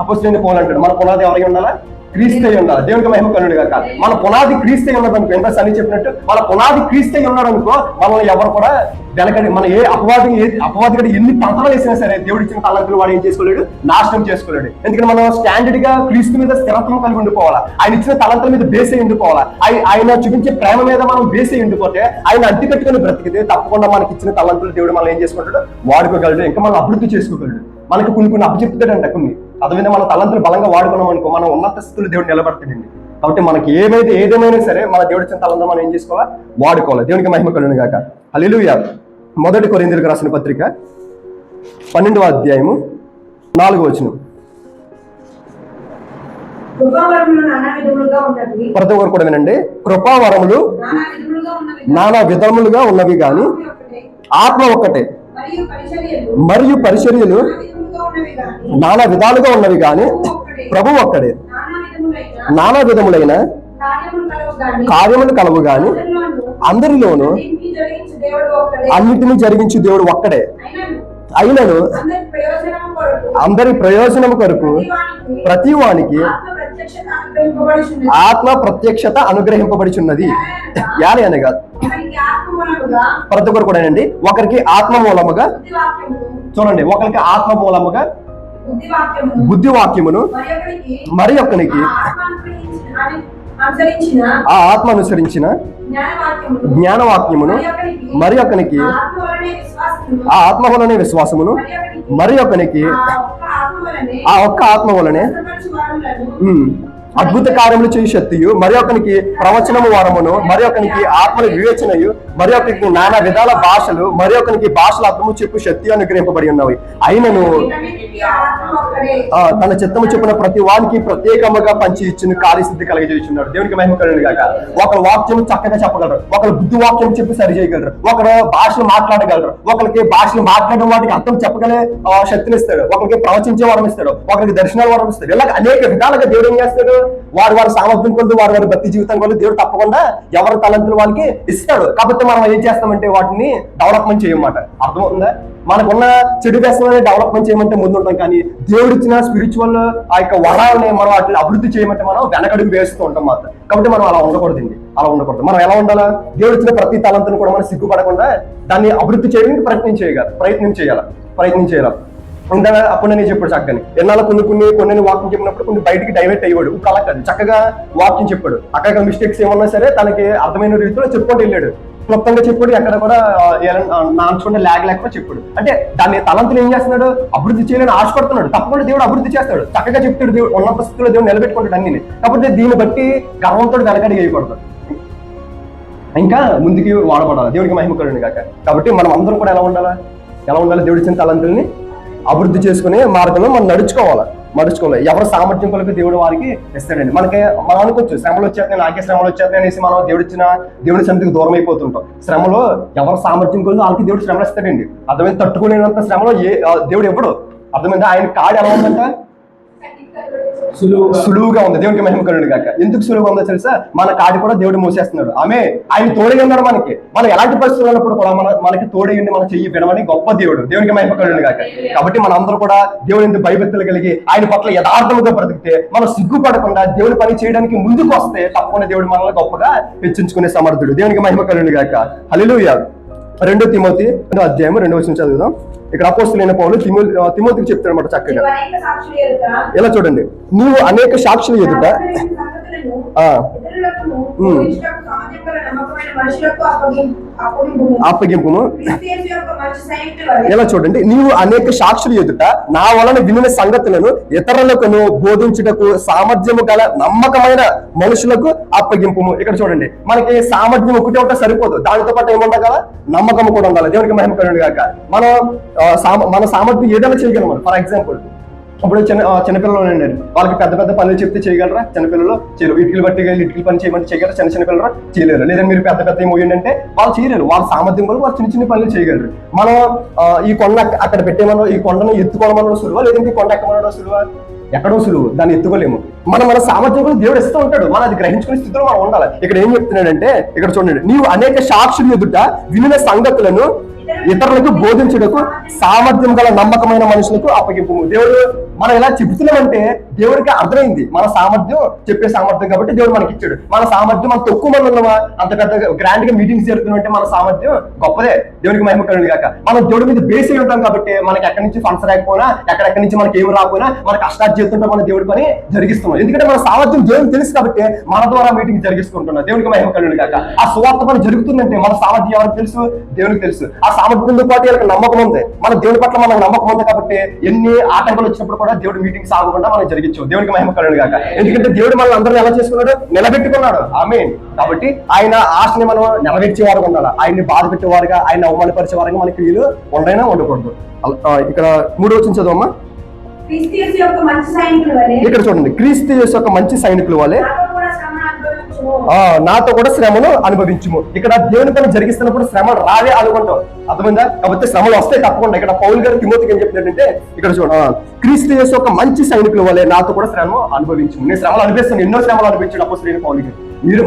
అపోస్తలుడైన పౌలు అంటాడు, మన పునాది ఎవరై ఉండాలా, క్రీస్తై ఉండాలి. దేవునికి మహిమ కలుగును గాక. మన పునాది క్రీస్తై ఉన్నది అనుకో, ఎంత సని చెప్పినట్టు మన పునాది క్రీస్తై ఉన్నాడు అనుకో, మనల్ని ఎవరు కూడా వెనకడి, మన ఏ అపవాది ఎన్ని పంతలు వేసినా సరే దేవుడు ఇచ్చిన తలంతులు వాడు ఏం చేసుకోలేడు, నాశనం చేసుకోలేడు. ఎందుకంటే మనం స్టాండర్డ్ గా క్రీస్తు మీద స్థిరత్వం కలిగి ఉండిపోవాలా, ఆయన ఇచ్చిన తలంతుల మీద బేస్ అయి ఉండిపోవాలా, ఆయన చూపించే ప్రేమ మీద మనం బేస్ అయి ఉండిపోతే, ఆయన అడ్డు పెట్టుకుని బ్రతికితే తప్పకుండా మనకి ఇచ్చిన తలంతులు దేవుడు మనం ఏం చేసుకుంటాడు, వాడుకోగలడు. ఇంకా మనం అభివృద్ధి చేసుకోగలడు. మనకు కొన్ని అప్పచెప్తాడంట, కొన్ని అదేవిధంగా మన తలంతులు బలంగా వాడుకున్నాం అనుకో, మనం ఉన్నత స్థితులు దేవుడు నిలబడతాడండి. కాబట్టి మనకి ఏదేమైనా సరే మన దేవుడి ఇచ్చిన తలంతులు మనం ఏం చేసుకోవాలా, వాడుకోవాలి. దేవునికి మహిమ కలుగును గాక, హల్లెలూయా. 1 కొరింథీయులకు రాసిన పత్రిక 12వ అధ్యాయము 4వ వచనం. ప్రతి ఒక్కరు కూడా వినండి. కృపావరములు నానా విధములుగా ఉన్నవి గాని ఆత్మ ఒక్కటే, మరియు పరిచర్యలు నానా విధాలుగా ఉన్నవి గాని ప్రభు ఒక్కడే. నానా విధములైన కార్యములు కలవు గాని అందరిలోనూ అన్నిటినీ జరిగించి దేవుడు ఒక్కడే. అయినను అందరి ప్రయోజనం కొరకు ప్రతి వానికి ఆత్మ ప్రత్యక్షత అనుగ్రహింపబడుచున్నది. యాని అనగా ప్రతి ఒక్కరు కూడా అండి, ఒకరికి ఆత్మ మూలముగా, చూడండి, ఒకరికి ఆత్మ మూలముగా బుద్ధి వాక్యమును, మరి ఒక్కనికి ఆ ఆత్మ అనుసరించిన జ్ఞానవాక్యమును, మరి ఒక్కనికి ఆ ఆత్మ వలనే విశ్వాసమును, మరి ఒక్కనికి ఆ ఒక్క ఆత్మ వలనే అద్భుత కార్యములు చేయ శక్తియు, మరి ఒకనికి ప్రవచనము వరమును, మరి ఒకనికి ఆత్మల వివేచనయు, మరి ఒకరికి నానా విధాల భాషలు, మరి ఒకనికి భాషల అర్థము చెప్పు శక్తి అనుగ్రహింపబడి ఉన్నవి. అయినను తన చిత్తము చెప్పిన ప్రతి వానికి ప్రత్యేకముగా పంచి ఇచ్చిన కార్యసిద్ధి కలిగజేస్తున్నాడు. దేవునికి మహిమ కలుగును గాక. ఒకరు వాక్యం చక్కగా చెప్పగలరు, ఒకరు బుద్ధి వాక్యం చెప్పి సరి చేయగలరు, ఒకరు భాషలు మాట్లాడగలరు, ఒకరికి భాషలు మాట్లాడడం వాటికి అర్థం చెప్పగలే శక్తిని ఇస్తాడు, ఒకరికి ప్రవచించే వరం ఇస్తాడు, ఒకరికి దర్శనాల వరం ఇస్తాడు. ఇలా అనేక విధాలుగా దేవుడు ఏం చేస్తాడు, వారి సామర్థ్యం కొద్ది, వారి భక్తి జీవితం కొద్ది దేవుడు తప్పకుండా ఎవరి తలంతులు వాళ్ళకి ఇస్తాడు. కాబట్టి మనం ఏం చేస్తామంటే వాటిని డెవలప్మెంట్ చేయమాట. అర్థమవుతుందా? మనకున్న చెడు వ్యసనాన్ని డెవలప్మెంట్ చేయమంటే ముందు ఉంటాం, కానీ దేవుడు ఇచ్చిన స్పిరిచువల్ ఆ యొక్క వరాలని మనం వాటిని అభివృద్ధి చేయమంటే మనం వెనకడుగు వేస్తూ ఉంటాం మాత్రం. కాబట్టి మనం అలా ఉండకూడదండి, అలా ఉండకూడదు. మనం ఎలా ఉండాలా, దేవుడు ఇచ్చిన ప్రతి తలంతును కూడా మనం సిగ్గుపడకుండా దాన్ని అభివృద్ధి చేయడానికి ప్రయత్నం చేయాలి. ఇంత అప్పుడు నేను చెప్పాడు చక్కని ఎన్నాళ్ళు కొన్ని వాక్యం చెప్పినప్పుడు కొన్ని బయటికి డైవర్ట్ అయ్యాడు అలా కాదు, చక్కగా వాక్యం చెప్పాడు. అక్కడ మిస్టేక్స్ ఏమన్నా సరే తనకి అర్థమైన రీతిలో చెప్పుకుంటూ వెళ్ళాడు, క్లుప్తంగా చెప్పాడు. ఎక్కడ కూడా నాచుకుంటే ల్యాగ్ లేకుండా చెప్పాడు. అంటే దాన్ని తలంతులు ఏం చేస్తున్నాడు, అభివృద్ధి చేయాలని ఆశపడుతున్నాడు. తప్పకుండా దేవుడు అభివృద్ధి చేస్తాడు, చక్కగా చెప్తాడు. దేవుడు ఉన్న పరిస్థితుల్లో దేవుడు నిలబెట్టుకుంటాడు అన్ని. కాకపోతే దీన్ని బట్టి గర్వంతో వెనకడి వేయకూడదు, ఇంకా ముందుకి వాడబడాలి. దేవుడికి మహిమ కలుగును గాక. కాబట్టి మనం అందరం కూడా ఎలా ఉండాలి, దేవుడి ఇచ్చిన తలంతుల్ని అభివృద్ధి చేసుకునే మార్గంలో మనం నడుచుకోవాలి. ఎవరి సామర్థ్యం కొరకు దేవుడు వారికి ఇస్తాడండి. మనం అనుకోవచ్చు శ్రమలు వచ్చేస్తాయి, నాకే శ్రమలు వచ్చేస్తాయి అనేసి మనం దేవుడి సన్నిధికి దూరం అయిపోతుంటాం. శ్రమలో ఎవరి సామర్థ్యం కొరకు వాళ్ళకి దేవుడు శ్రమలు ఇస్తాడండి. అర్థమైంది, తట్టుకునేంత శ్రమలో దేవుడు ఎప్పుడు అర్థమైంది. ఆయన కాడి ఎలా ఉందంట, సులువుగా ఉంది. దేవుడికి మహిమ కలుగును గాక. ఎందుకు సులువుగా ఉందో తెలుసా, మన కాడి కూడా దేవుడు మోసేస్తున్నాడు. ఆయన తోడై ఉన్నాడు మనకి. మనం ఎలాంటి పరిస్థితులు ఉన్నప్పుడు కూడా మనకి తోడై ఉండి మన చెయ్యి వినమని గొప్ప దేవుడు. దేవుడికి మహిమ కలుగును గాక. కాబట్టి మన అందరూ కూడా దేవుని ఎందుకు భయభక్తులు కలిగి ఆయన పట్ల యథార్థముగా బ్రతికితే, మనం సిగ్గుపడకుండా దేవుడి పని చేయడానికి ముందుకు వస్తే తప్పకుండా దేవుడు మనల్ని గొప్పగా హెచ్చించుకునే సమర్థుడు. దేవునికి మహిమ కలుగును గాక. హల్లెలూయా. 2 తిమోతి 2:2 చదువుదాం. ఇక్కడ అపోస్తలుడైన పౌలు తిమోతికి చెప్తాడు అన్నమాట చక్కగా. ఇలా చూడండి, నీవు అనేక సాక్షుల ఎదుట అప్పగింపును. ఇలా చూడండి, నీవు అనేక సాక్షుల ఎదుట నా వలన వినిన సంగతులను ఇతరులకు బోధించుటకు సామర్థ్యము గల నమ్మకమైన మనుషులకు అప్పగింపుము. ఇక్కడ చూడండి, మనకి సామర్థ్యం ఒకటే ఉంటే సరిపోదు, దానితో పాటు ఏముండాలి కదా, నమ్మకం కూడా ఉండాలి. దేవునికి మహిమ కలుగును గాక. మన సామర్థ్యం ఏదైనా చేయగలం. ఫర్ ఎగ్జాంపుల్ ఇప్పుడు చిన్నపిల్లలు ఉన్నారు, వాళ్ళకి పెద్ద పెద్ద పనులు చెప్తే చేయగలరా? చిన్నపిల్లలు చేయరు. ఇటుకలు బట్టి ఇటుకలు పని చేయమంటే చేయగలరా? చిన్న పిల్లలు చేయలేరు. లేదా మీరు పెద్ద పెద్ద ఏమోయండి అంటే వాళ్ళు చేయలేరు. వాళ్ళ సామర్థ్యం కూడా వాళ్ళు చిన్న పనులు చేయగలరు. మనం ఈ కొండ అక్కడ పెట్టేమన్నా, ఈ కొండను ఎత్తుకోవడం సులువా, లేదంటే ఈ కొండ ఎక్కమనడం సులువా? ఎక్కడో సులువు, దాన్ని ఎత్తుకోలేము. మన సామర్థ్యం కూడా దేవుడు ఇస్తూ ఉంటాడు, మనం అది గ్రహించుకునే స్థితిలో మనం ఉండాలి. ఇక్కడ ఏం చెప్తున్నాడంటే, ఇక్కడ చూడండి, నీవు అనేక సాక్షుల ఎదుట వినిన సంగతులను ఇతరులకు బోధించుటకు సామర్థ్యం గల నమ్మకమైన మనుషులకు అప్పగింపు. దేవుడు మనం ఎలా చెబుతున్నామంటే దేవుడికి అర్థమైంది మన సామర్థ్యం, చెప్పే సామర్థ్యం. కాబట్టి దేవుడు మనకి ఇచ్చాడు. మన సామర్థ్యం మనం తక్కువ మంది ఉన్నామా, అంత పెద్ద గ్రాండ్ గా మీటింగ్స్ జరుగుతుంటే మన సామర్థ్యం గొప్పదే. దేవుడికి మహిమ కలుగును గాక. మనం దేవుడి మీద బేస్ అయి ఉంటాం కాబట్టి మనకి ఎక్కడి నుంచి ఫండ్స్ రాకపోయినా, ఎక్కడెక్కడి నుంచి మనకి ఏమి రాకపోయినా, మన కష్టాలు చేస్తుంటే మన దేవుడి పని జరిగిస్తున్నాం. ఎందుకంటే మన సామర్థ్యం దేవుడికి తెలుసు కాబట్టి మన ద్వారా మీటింగ్ జరిగిస్తుంటున్నాం. దేవుడికి మహిమ కలుగును గాక. ఆ సువార్త పని జరుగుతుందంటే మన సామర్థ్యం ఎవరికి తెలుసు? దేవుడికి తెలుసు. ఆ సామర్థ్యంతో పాటు వీళ్ళకి నమ్మకం ఉంది, మన దేవుడి పట్ల మనకు నమ్మకం ఉంది. కాబట్టి ఎన్ని ఆటంకాలు వచ్చినప్పుడు కూడా దేవుడి మీటింగ్స్ ఆగకుండా మనం జరిగించు. దేవుడికి మహిమ కలుగును గాక. ఎందుకంటే దేవుడు మనల్ని అందరినీ ఎలా చేసుకున్నాడు? నిలబెట్టుకున్నాడు. ఆమేన్. కాబట్టి ఆయన ఆశని మనం నెరవేర్చేవారుగా ఉండాలి. ఆయన్ని బాధ పెట్టేవారుగా, ఆయన అవమానపరిచేవారుగా మన క్రియలు ఉండైనా ఉండకూడదు. ఇక్కడ 3వ వచనం చదవమ్మా. ఇక్కడ చూడండి, క్రీస్తు యేసు యొక్క మంచి సైనికుల వలె నాతో కూడా శ్రమను అనుభవించుము. ఇక్కడ దేవుని పని జరిగిస్తున్నప్పుడు శ్రమలు రావే అనుకుంటాం. అర్థమైందా? కాబట్టి శ్రమలు వస్తాయి తప్పకుండా. ఇక్కడ పౌలు గారు తిమోతికి ఏం చెప్తున్నాడంటే, ఇక్కడ చూడ క్రీస్తు యేసు ఒక మంచి సైనికుల వలె నాతో కూడా శ్రమ అనుభవించుము. నేను శ్రమలు అనిపిస్తాను, ఎన్నో శ్రమలు అనిపించాడు అపోస్తలుడైన పౌలు గారు.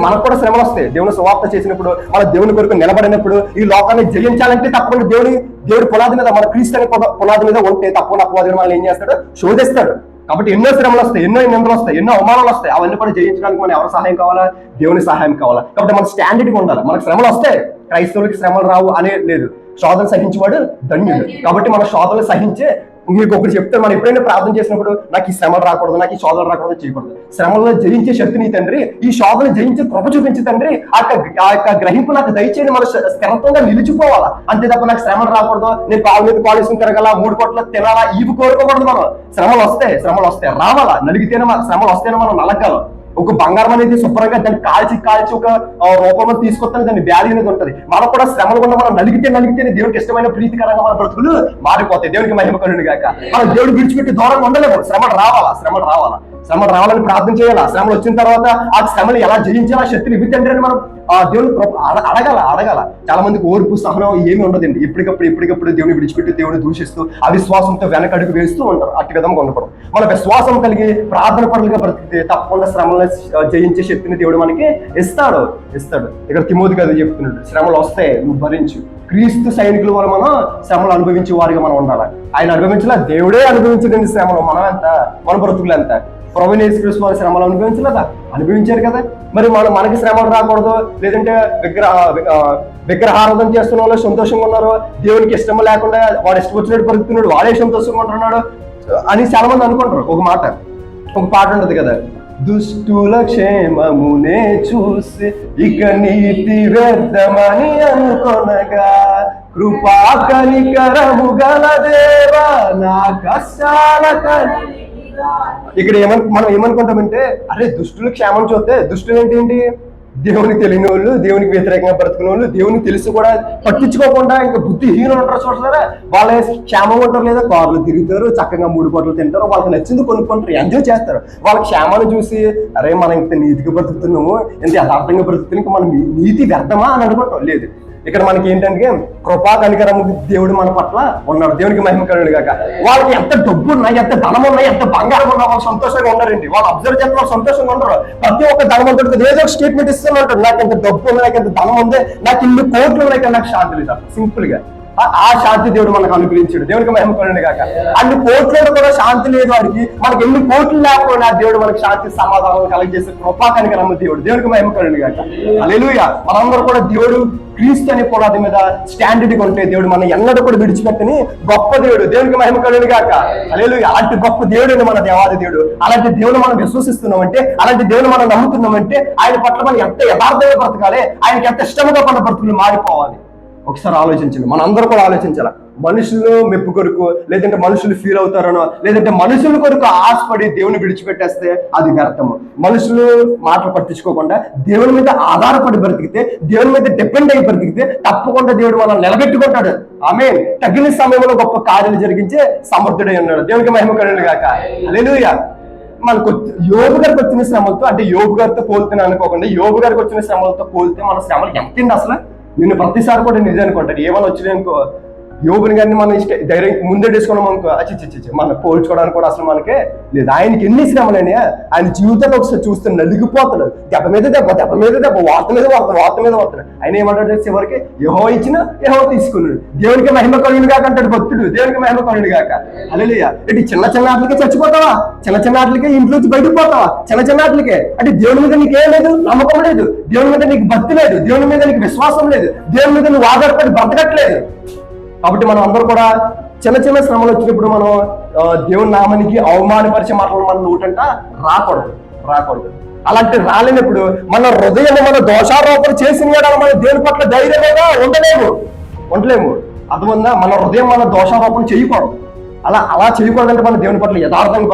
మనకు కూడా శ్రమలు వస్తాయి. దేవుని సువార్త చేసినప్పుడు, మన దేవుని కొరకు నిలబడినప్పుడు, ఈ లోకాన్ని జయించాలంటే తప్పకుండా దేవుడి పునాది మీద, మన క్రీస్తు అనే పునాది మీద ఉంటే తప్పకుండా అపవాది మనల్ని ఏం చేస్తాడు? శోధిస్తాడు. కాబట్టి ఎన్నో శ్రమలు వస్తాయి, ఎన్నో నిందలు వస్తాయి, ఎన్నో అవమానాలు వస్తాయి. అవన్నీ కూడా జయించడానికి మనం ఎవరి సహాయం కావాలా? దేవుని సహాయం కావాలా. కాబట్టి మన స్టాండర్డ్గా ఉండాలి. మనకు శ్రమలు వస్తాయి, క్రైస్తవులకి శ్రమలు రావు అనే లేదు. శోధన సహించేవాడు ధన్యుడు. కాబట్టి మన శోధనలు సహించే, మీకు ఒకటి చెప్తే, మనం ఎప్పుడైనా ప్రార్థన చేసినప్పుడు నాకు ఈ శ్రమలు రాకూడదు, నాకు ఈ శోధనలు రాకూడదు చేయకూడదు. శ్రమలను జయించే శక్తి నీ తండ్రి, ఈ శోధన జయించే కృప చూపించి తండ్రి, ఆ యొక్క గ్రహింపు నాకు దయచేసి మన స్థిరత్వంగా నిలిచిపోవాలా. అంతే తప్ప నాకు శ్రమలు రాకూడదు, నేను కాలు మీద కాలేసుకుని తిరగాల, 3 కోట్ల తినాలా, ఇవి కోరుకోకూడదు. మనం శ్రమలు వస్తాయి రావాలా. నలిగితేనే శ్రమలు వస్తేనే మనం నలగాలం. ఒక బంగారం అనేది శుభ్రంగా దాన్ని కాల్చి ఒక రూపంలో తీసుకొస్తాను, దాన్ని వ్యాధి అనేది ఉంటుంది. మనకు కూడా శ్రమలు కూడా మనం నలిగితేనే దేవుడికి ఇష్టమైన ప్రీతికరంగా మన బ్రతుకులు మారిపోతాయి. దేవునికి మహిమ కలుగును గాక. మనం దేవుడు విడిచిపెట్టి దూరంగా ఉండలేము. శ్రమలు రావాలని ప్రార్థన చేయాలా. శ్రమలు వచ్చిన తర్వాత ఆ శ్రమలు ఎలా జయించాలా, శక్తిని ఇవి తండ్రి అని మనం దేవుని అడగాల. చాలా మందికి ఓర్పు, సహనం ఏమి ఉండదండి. ఇప్పటికప్పుడు దేవుని విడిచిపెట్టి దేవుని దూషిస్తూ అవిశ్వాసంతో వెనకడుగు వేస్తూ ఉంటారు. అట్టి విధంగా ఉండకూడదు. మన విశ్వాసం కలిగి ప్రార్థన పరులుగా బ్రతికితే తప్పకుండా శ్రమలను జయించే శక్తిని దేవుడు మనకి ఇస్తాడు. ఇక్కడ తిమోతి గారు చెప్తున్నాడు, శ్రమలు వస్తాయి, నువ్వు భరించు. క్రీస్తు సైనికుల వల్ల మనం శ్రమలు అనుభవించే వారిగా మనం ఉండాలి. ఆయన అనుభవించలే, దేవుడే అనుభవించడండి శ్రమలు. మనం ఎంత, మన బ్రతుకులు ఎంత. ప్రభువైన యేసుక్రీస్తు వారి శ్రమలు అనుభవించలేదా? అనుభవించారు కదా. మరి మనకి శ్రమలు రాకూడదు, లేదంటే విగ్రహారాధన చేస్తున్న వాళ్ళు సంతోషంగా ఉన్నారు, దేవునికి ఇష్టం లేకుండా వాడు ఇష్టం వచ్చినట్టు బ్రతుకుతున్నాడు, వాడే సంతోషంగా ఉంటున్నాడు అని చాలా మంది అనుకుంటారు. ఒక పాట ఉంటుంది కదా, దుష్టుల క్షేమమునే చూసి ఇక నీతి వ్యర్థమని అనుకొనగా, కృపా కనికరము గల దేవా నా కష్టాల ఇక్కడ మనం ఏమనుకుంటామంటే, అరే దుష్టులు క్షేమం చూస్తే, దుష్టులు ఏంటి? దేవునికి తెలియని వాళ్ళు, దేవునికి వ్యతిరేకంగా బ్రతుకునే వాళ్ళు, దేవునికి తెలిసి కూడా పట్టించుకోకుండా ఇంకా బుద్ధిహీనులు ఉంటారు చూస్తారా, వాళ్ళ క్షేమం ఉంటారు లేదా, కార్లు తిరుగుతారు, చక్కగా 3 పూటలు తింటారు, వాళ్ళకి నచ్చింది కొనుక్కుంటారు, ఎంజాయ్ చేస్తారు. వాళ్ళ క్షేమాన్ని చూసి అరే మనం ఇంత నీతిగా బ్రతుకుతున్నాము, ఇంత యథార్థంగా బ్రతుకుతున్నాం, ఇంకా మనం నీతి వ్యర్థమా అని అనుకుంటాం. లేదు, ఇక్కడ మనకి ఏంటంటే కృపా కనికరము దేవుడు మన పట్ల ఉన్నాడు. దేవునికి మహిమ కలుగును గాక. వాళ్ళకి ఎంత డబ్బు ఉన్నా, ఎంత ధనం ఉన్నా, ఎంత బంగారం ఉన్నా వాళ్ళు సంతోషంగా ఉన్నారండి. వాళ్ళు అబ్జర్వ్ చేస్తే వాళ్ళు సంతోషంగా ఉండరు. ప్రతి ఒక్క ధనవంతుడికి ఏదో ఒక స్టేట్మెంట్ ఇస్తున్నట్టు, నాకు ఎంత డబ్బు ఉంది, నాకు ఎంత ధనం ఉంది, నాకు ఇన్ని కోట్లు ఉన్నాయి, కానీ నాకు శాంతి లేదు. సింపుల్ గా ఆ శాంతి దేవుడు మనకు అనుగ్రహించాడు. దేవునికి మహిమ కలుగును గాక. అన్ని కోట్లలో కూడా శాంతి లేదు వారికి. మనకి ఎన్ని కోట్లు లేకపోయినా దేవుడు మనకి శాంతి సమాధానం కలగజేసే కృపా కనికరము దేవుడు. దేవునికి మహిమ కలుగును గాక. హల్లెలూయా. మనందరూ కూడా దేవుడు క్రీస్తు అనే పునాది మీద స్టాండర్డ్ ఉంటే దేవుడు మనం ఎన్నడూ కూడా విడిచిపెట్టని గొప్ప దేవుడు. దేవునికి మహిమ కలుగును గాక. హల్లెలూయా. అలాంటి గొప్ప దేవుడు మన దేవాది దేవుడు. అలాంటి దేవుడు మనం విశ్వసిస్తున్నామంటే, అలాంటి దేవుడు మనం నమ్ముతున్నామంటే, ఆయన పట్ల మనం ఎంత యథార్థంగా బ్రతకాలి, ఆయనకి ఎంత ఇష్టంగా మన బ్రతుకులు మారిపోవాలి. ఒకసారి ఆలోచించండి, మన అందరూ కూడా ఆలోచించాలి. మనుషులు మెప్పు కొరకు, లేదంటే మనుషులు ఫీల్ అవుతారనో, లేదంటే మనుషుల కొరకు ఆశపడి దేవుని విడిచిపెట్టేస్తే అది వ్యర్థము. మనుషులు మాటలు పట్టించుకోకుండా దేవుని మీద ఆధారపడి బ్రతికితే, దేవుని మీద డిపెండ్ అయి బ్రతికితే తప్పకుండా దేవుడు మనం నిలబెట్టుకుంటాడు. ఆమేన్. తగిన సమయంలో గొప్ప కార్యాలు జరిగించే సమర్థుడై ఉన్నాడు. దేవునికి మహిమ కలుగును గాక. హల్లెలూయా. మనకు యోబు గారికి వచ్చిన శ్రమలతో, అంటే యోబు గారితో పోలుతున్నాను అనుకోకుండా, యోబు గారికి వచ్చిన శ్రమలతో పోలితే మన శ్రమలు ఎంతండి అసలు. నిన్ను ప్రతిసారి కూడా నిజం అనుకుంటాడు. ఏమైనా వచ్చినాయనుకో, యోబుని గారిని మనం ధైర్యం ముందే తీసుకున్నాం అనుకో, అచ్చి మనం పోల్చుకోవడానికి కూడా అసలు మనకే లేదు. ఆయనకి ఎన్ని శ్రమలైనా ఆయన జీవితాన్ని ఒకసారి చూస్తే నలిగిపోతాడు. దెబ్బ మీద దెబ్బ, వార్త మీద వార్త. ఆయన ఏమంటాడు చివరికి, యెహోవా ఇచ్చిన యెహోవా తీసుకున్నాడు. దేవునికి మహిమ కలుగును గాక అంటాడు భక్తుడు. దేవునికి మహిమ కలుగును గాక. హల్లెలూయా. అంటే చిన్న ఆటలకే చచ్చిపోతావా, చిన్న ఆటలకే ఇంట్లోంచి బయటకు పోతావా, చిన్న ఆటలకే అంటే దేవుని మీద నీకేం లేదు, నమ్మకం లేదు, దేవుని మీద నీకు భక్తి లేదు, దేవుని మీద నీకు విశ్వాసం లేదు, దేవుని మీద నువ్వు ఆధారపడి బ్రతకట్లేదు. కాబట్టి మనం అందరూ కూడా చిన్న శ్రమలు వచ్చినప్పుడు మనం దేవుని నామానికి అవమానపరిచే మాటలు మన నోటంట రాకూడదు. అలాంటి రాలేనప్పుడు మన హృదయం మన దోషారోపణ చేసిన మన దేవుని పట్ల ధైర్యంగా ఉండలేము. అర్థమైందా? మన హృదయం మన దోషారోపణ చేయకూడదు. అలా చేయకూడదంటే మన దేవుని పట్ల యథార్థంగా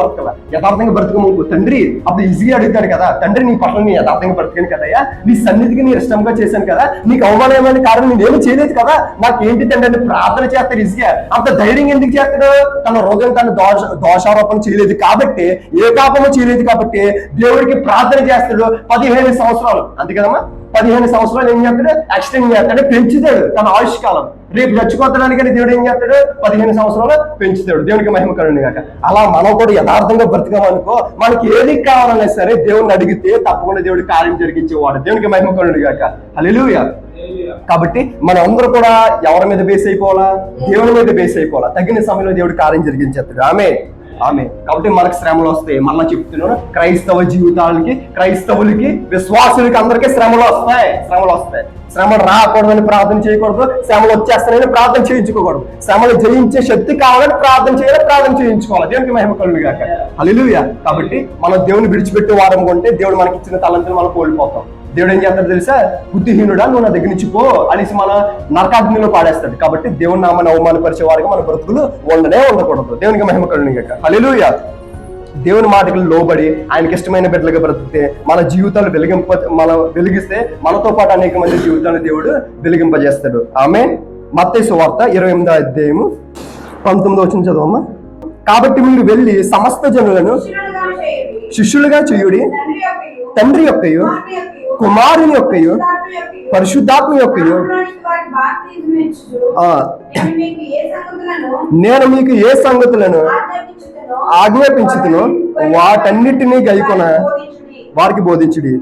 బ్రతకము. తండ్రి అప్పుడు ఈజీగా అడుగుతాడు కదా, తండ్రి నీ పట్ల నీ యథార్థంగా బ్రతికాను కదయ్యా, నీ సన్నిధికి నీ ఇష్టంగా చేశాను కదా, నీకు అవమానమైన కారణం నేనేమి చేయలేదు కదా, నాకేంటి తండ్రి అని ప్రార్థన చేస్తాడు ఈజీగా. అంత ధైర్యం ఎందుకు చేస్తాడు? తన హృదయం తన దోషారోపణ చేయలేదు కాబట్టి, ఏ పాపము చేయలేదు కాబట్టి దేవుడికి ప్రార్థన చేస్తాడు. 15 సంవత్సరాలు అంతే కదమ్మా, 15 సంవత్సరాలు ఏం చేస్తాడు? ఎక్స్టెండ్ చేస్తాడు, పెంచుతాడు తన ఆయుష్ కాలం. రేపు చచ్చిపోతాడానికి దేవుడు ఏం చేస్తాడు? 15 సంవత్సరాలు పెంచుతాడు. దేవునికి మహిమ కలుగును గాక. అలా మనం కూడా యథార్థంగా బ్రతికామనుకో, మనకి ఏది కావాలన్నా సరే దేవుడిని అడిగితే తప్పకుండా దేవుడి కార్యం జరిగించేవాడు. దేవునికి మహిమ కలుగును గాక. హల్లెలూయా. కాబట్టి మనం అందరూ కూడా ఎవరి మీద బేస్ అయిపోవాలా? దేవుని మీద బేస్ అయిపోవాలా. తగిన సమయంలో దేవుడు కార్యం జరిగించేస్తాడు. ఆమె. కాబట్టి మనకు శ్రమలు వస్తాయి. మళ్ళీ చెప్తున్నాను, క్రైస్తవ జీవితాలకి, క్రైస్తవులకి, విశ్వాసులకి అందరికీ శ్రమలు వస్తాయి. శ్రమలు రాకూడదని ప్రార్థన చేయకూడదు, శ్రమలు వచ్చేస్తానని ప్రార్థన చేయించుకోకూడదు. శ్రమలు జయించే శక్తి కావాలని ప్రార్థన చేయించుకోవాలి. దేవునికి మహిమ కలుగును గాక. హల్లెలూయా. కాబట్టి మనం దేవుని విడిచిపెట్టే వారం కొంటే దేవుడు మనకి ఇచ్చిన తలంతులు మనం కోల్పోతాం. దేవుడు ఏం చేస్తాడు తెలుసా? బుద్ధిహీనుడా నువ్వు నా దగ్గర నుంచి పో అనేసి మన నరకాగ్నిలో పాడేస్తాడు. కాబట్టి దేవుని నామాన్ని అవమానపరిచే వారికి మన బ్రతుకులు ఉండకూడదు. దేవునికి మహిమ కలుగును గాక. హల్లెలూయా. దేవుని మాటకు లోబడి ఆయనకి ఇష్టమైన బిడ్డలుగా బ్రతికితే మన జీవితాలు వెలిగిస్తే మనతో పాటు అనేక మంది జీవితాలను దేవుడు వెలిగింపజేస్తాడు. ఆమె. మత్తయి సువార్త 28వ అధ్యాయము 19వ వచనం చదవమ్మా. కాబట్టి మీరు వెళ్ళి సమస్త జనులను శిష్యులుగా చేయుడి, తండ్రి యొక్కయు, కుమారుని యొక్కయు, పరిశుద్ధాత్మ యొక్కయు, నేను మీకు ఏ సంగతులను ఆజ్ఞాపించుదునో వాటన్నిటినీ గైకొన వారికి బోధించుడి.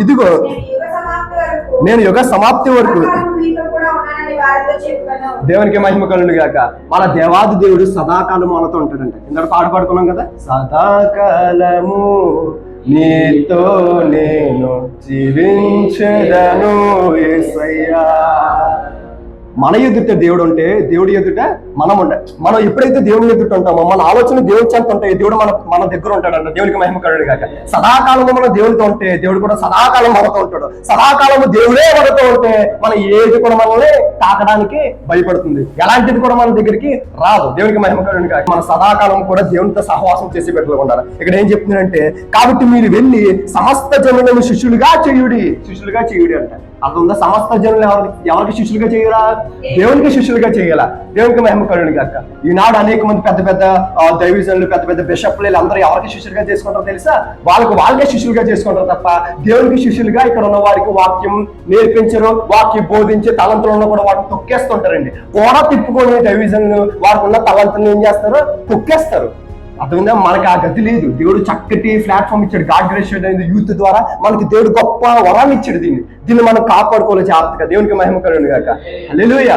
ఇదిగో నేను యుగ సమాప్తి వరకు దేవునికి మహిమ కలుగును గాక. మన దేవాది దేవుడు సదాకాలం మనతో ఉంటాడంట. ఇందాక పాట పాడుకున్నాం కదా, సదాకాలము నీతో నేను జీవించెదను యేసయ్యా. మన ఎదుట దేవుడు ఉంటే దేవుడి ఎదుట మనం ఉండ. మనం ఎప్పుడైతే దేవుని ఎదుట ఉంటామో మన ఆలోచన దేవుడి చెంత ఉంటాయి, దేవుడు మన దగ్గర ఉంటాడంట. దేవునికి మహిమ కలుగును గాక. సదాకాలము మనం దేవుడితో ఉంటే దేవుడు కూడా సదాకాలం మనతో ఉంటాడు. సదాకాలము దేవుడే మనతో ఉంటే మన ఏది కూడా మనల్ని తాకడానికి భయపడుతుంది, ఎలాంటిది కూడా మన దగ్గరికి రాదు. దేవునికి మహిమ కలుగును గాక. మన సదాకాలం కూడా దేవునితో సహవాసం చేసి పెట్టలు ఉండాలి. ఇక్కడ ఏం చెప్తుందంటే, కాబట్టి మీరు వెళ్ళి సమస్త జనులను శిష్యులుగా చేయుడి అంట. అది ఉందా? సమస్త జనులు ఎవరికి శిష్యులుగా చేయాలా? దేవునికి శిష్యులుగా చేయాలా. దేవునికి మహిమ కలుగును గాక. ఈనాడు అనేక మంది పెద్ద పెద్ద దైవజనులు, పెద్ద పెద్ద బిషప్లు అందరూ ఎవరికి శిష్యులుగా చేసుకుంటారో తెలుసా? వాళ్ళకే శిష్యులుగా చేసుకుంటారు తప్ప దేవునికి శిష్యులుగా ఇక్కడ ఉన్న వారికి వాక్యం నేర్పించరు, వాక్యం బోధించే తలంతులను కూడా వాటిని తొక్కేస్తుంటారండి. కూడా తిప్పుకొని దైవజనులు వారికి ఉన్న తలంతులను ఏం చేస్తారు? తొక్కేస్తారు. అర్థమైందా? మనకి ఆ గతి లేదు. దేవుడు చక్కటి ప్లాట్ఫామ్ ఇచ్చాడు. గాడ్ గ్రేస్ అనేది యూత్ ద్వారా మనకి దేవుడు గొప్ప వరాన్ని ఇచ్చాడు. దీన్ని మనం కాపాడుకోవాలి జాగ్రత్తగా. దేవునికి మహిమ కలుగును గాక. హల్లెలూయా.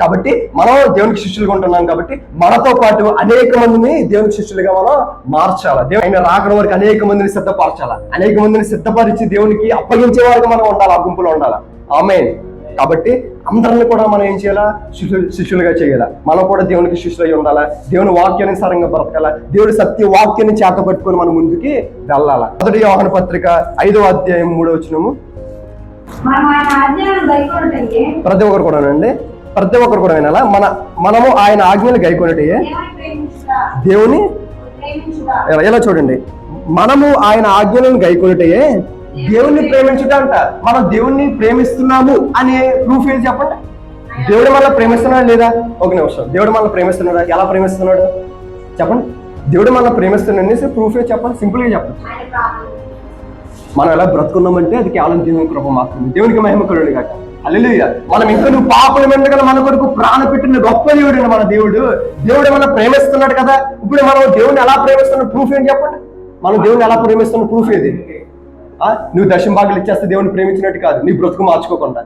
కాబట్టి మనం దేవునికి శిష్యులుగా ఉంటున్నాం కాబట్టి మనతో పాటు అనేక మందిని దేవునికి శిష్యులుగా మనం మార్చాలా. ఆయన రాకడం వరకు అనేక మందిని సిద్ధపరచాలా. అనేక మందిని సిద్ధపరిచి దేవునికి అప్పగించే వారికి మనం ఉండాలి, ఆ గుంపులో ఉండాలి. ఆమేన్. కాబట్టి అందరిని కూడా మనం ఏం చేయాలా? శిష్యులుగా చేయాలా. మనం కూడా దేవునికి శిష్యులై ఉండాలా. దేవుని వాక్యానుసారంగా బ్రతకాల. దేవుడి సత్య వాక్యాన్ని చేత పట్టుకొని మనం ముందుకి వెళ్ళాలా. 1 యోహాను పత్రిక 5వ అధ్యాయం 3వ వచనము. ప్రతి ఒక్కరు కూడా వినాలా. మనము ఆయన ఆజ్ఞలు గైకొనటే దేవుని ఎలా చూడండి, మనము ఆయన ఆజ్ఞలను గైకొనటే దేవుణ్ణి ప్రేమించుట అంట. మనం దేవుణ్ణి ప్రేమిస్తున్నాము అనే ప్రూఫ్ ఏది చెప్పండి? దేవుడు మనల్ని ప్రేమిస్తున్నాడు లేదా? ఒక నిమిషం. దేవుడు మనల్ని ప్రేమిస్తున్నాడా? ఎలా ప్రేమిస్తున్నాడు చెప్పండి? దేవుడు మనల్ని ప్రేమిస్తున్నాడు ప్రూఫ్ ఏది చెప్పండి? సింపుల్ గా చెప్పండి. మనం ఎలా బ్రతుకున్నామంటే అది కేవలం దేవుని కృప మాత్రమే. దేవునికి మహిమ కలుగును గాక. హల్లెలూయా. మనం ఇంకా నువ్వు పాపల మెండగల మన కొరకు ప్రాణ పెట్టిన గొప్ప దేవుడు మన దేవుడు. దేవుడు మనం ప్రేమిస్తున్నాడు కదా. ఇప్పుడు మనం దేవుని ఎలా ప్రేమిస్తున్న ప్రూఫ్ ఏం చెప్పండి? మనం దేవుని ఎలా ప్రేమిస్తున్న ప్రూఫ్ ఏది? నువ్వు దశమ భాగాలు ఇచ్చేస్తే దేవుని ప్రేమించినట్టు కాదు. నీ బ్రతుకు మార్చుకోకుండా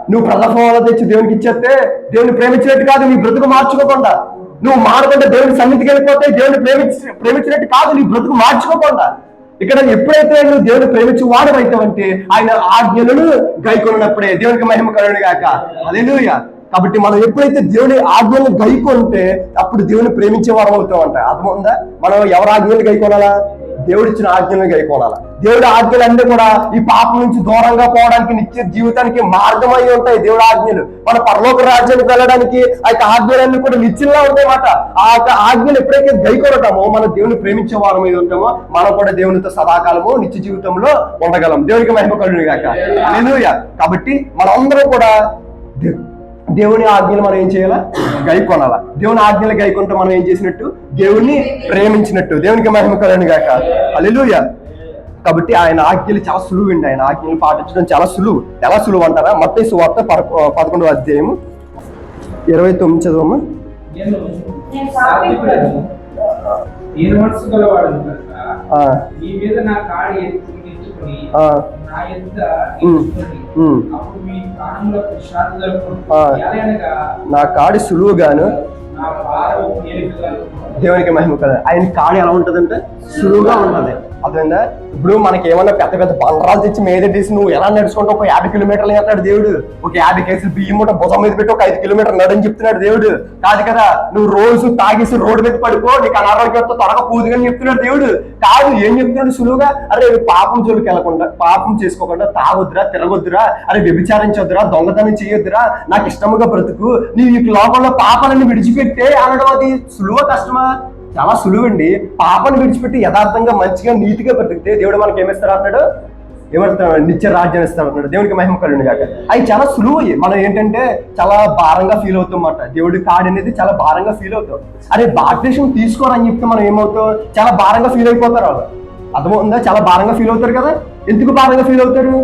నువ్వు ప్రథమ తెచ్చి దేవునికి ఇచ్చేస్తే దేవుని ప్రేమించినట్టు కాదు. నీ బ్రతుకు మార్చుకోకుండా నువ్వు మారకుండా దేవుని సన్నిధికి వెళ్ళిపోతే దేవుని ప్రేమించినట్టు కాదు. నీ బ్రతుకు మార్చుకోకుండా ఇక్కడ ఎప్పుడైతే నువ్వు దేవుని ప్రేమించి వాడవైతావంటే ఆయన ఆజ్ఞలను గైకొన్నప్పుడే దేవునికి మహిమ కలుగును గాక. హల్లెలూయా. కాబట్టి మనం ఎప్పుడైతే దేవుని ఆజ్ఞలను గైకొంటే అప్పుడు దేవుని ప్రేమించే వారం అవుతామంట. అర్థముందా? మనం ఎవరి ఆజ్ఞలు గైకొనాలా? దేవుడు ఇచ్చిన ఆజ్ఞలను గైకొనాలా. దేవుడి ఆజ్ఞలన్నీ కూడా ఈ పాపం నుంచి దూరంగా పోవడానికి, నిత్య జీవితానికి మార్గమై ఉంటాయి. దేవుడి ఆజ్ఞలు మన పరలోక రాజ్యానికి వెళ్ళడానికి ఆ యొక్క ఆజ్ఞలన్నీ కూడా నిత్యంగా ఉంటాయన్నమాట. ఆ యొక్క ఆజ్ఞలు ఎప్పుడైతే గైకొనటామో మనం దేవుని ప్రేమించే వారం మీద ఉంటామో మనం కూడా దేవునితో సదాకాలము నిత్య జీవితంలో ఉండగలం. దేవునికి మహిమ కలుగును గాక. హల్లెలూయా. కాబట్టి మనందరం కూడా దేవుని ఆజ్ఞలు మనం ఏం చేయాలా? గైకొనాలా. దేవుని ఆజ్ఞలు గైకొంటే మనం ఏం చేసినట్టు? దేవుణ్ణి ప్రేమించినట్టు. దేవునికి మహిమ కలుగును గాక. హల్లెలూయా. కాబట్టి ఆయన ఆజ్ఞలు చాలా సులువు అండి. ఆయన ఆజ్ఞలు పాటించడం చాలా సులువు. ఎలా సులువు అంటారా? మత్తయి సువార్త 11వ అధ్యాయము 29 చదవమ్మా. నా కాడి సులువుగాను దేవునికి మహిమ కదా. ఆయన కాడి ఎలా ఉంటదంటే సులువుగా ఉంటది. అర్థమైందా? ఇప్పుడు మనకి ఏమన్నా పెద్ద పెద్ద బండరాలు తెచ్చి మీద తీసి నువ్వు ఎలా నడుచుకుంటా ఒక 50 కిలోమీటర్లు వేస్తాడు దేవుడు. ఒక 50 కేసులు బియ్యం మూట భుజం మీద పెట్టి ఒక 5 కిలోమీటర్లు నడని చెప్తున్నాడు దేవుడు. కాదు కదా. నువ్వు రోజు తాగేసి రోడ్డు మీద పడుకో, నీకు అనారోగ్యంతో త్వరగా పూదుగని చెప్తున్నాడు దేవుడు. కాదు, ఏం చెప్తున్నాడు సులువుగా? అరే పాపం జోలికి వెళ్ళకుండా, పాపం చేసుకోకుండా, తాగొద్దురా, తిరగొద్దురా, అరే వ్యభిచారించొద్దురా, దొంగతనం చేయొద్దురా, నాకు ఇష్టముగా బ్రతుకు, నీ లోకంలో పాపాలను విడిచిపెట్టే అనడం అది సులువ కష్టమా? చాలా సులువండి. పాపను విడిచిపెట్టి యథార్థంగా మంచిగా నీతిగా బ్రతికితే దేవుడు మనకి ఏమిస్తారు అన్నాడు? ఏమంటున్నాడు? నిత్య రాజ్యం ఇస్తాడు అన్నాడు. దేవునికి మహిమ కలుగును గాక. అవి చాలా సులువు. మనం ఏంటంటే చాలా భారంగా ఫీల్ అవుతాం అన్నమాట. దేవుడి కాడి అనేది చాలా భారంగా ఫీల్ అవుతాం. అరే బాప్టిజం తీసుకోరని చెప్తే మనం ఏమవుతాం? చాలా భారంగా ఫీల్ అయిపోతారు వాళ్ళు. అర్థమవుతుందా? చాలా భారంగా ఫీల్ అవుతారు కదా. ఎందుకు భారంగా ఫీల్ అవుతారు?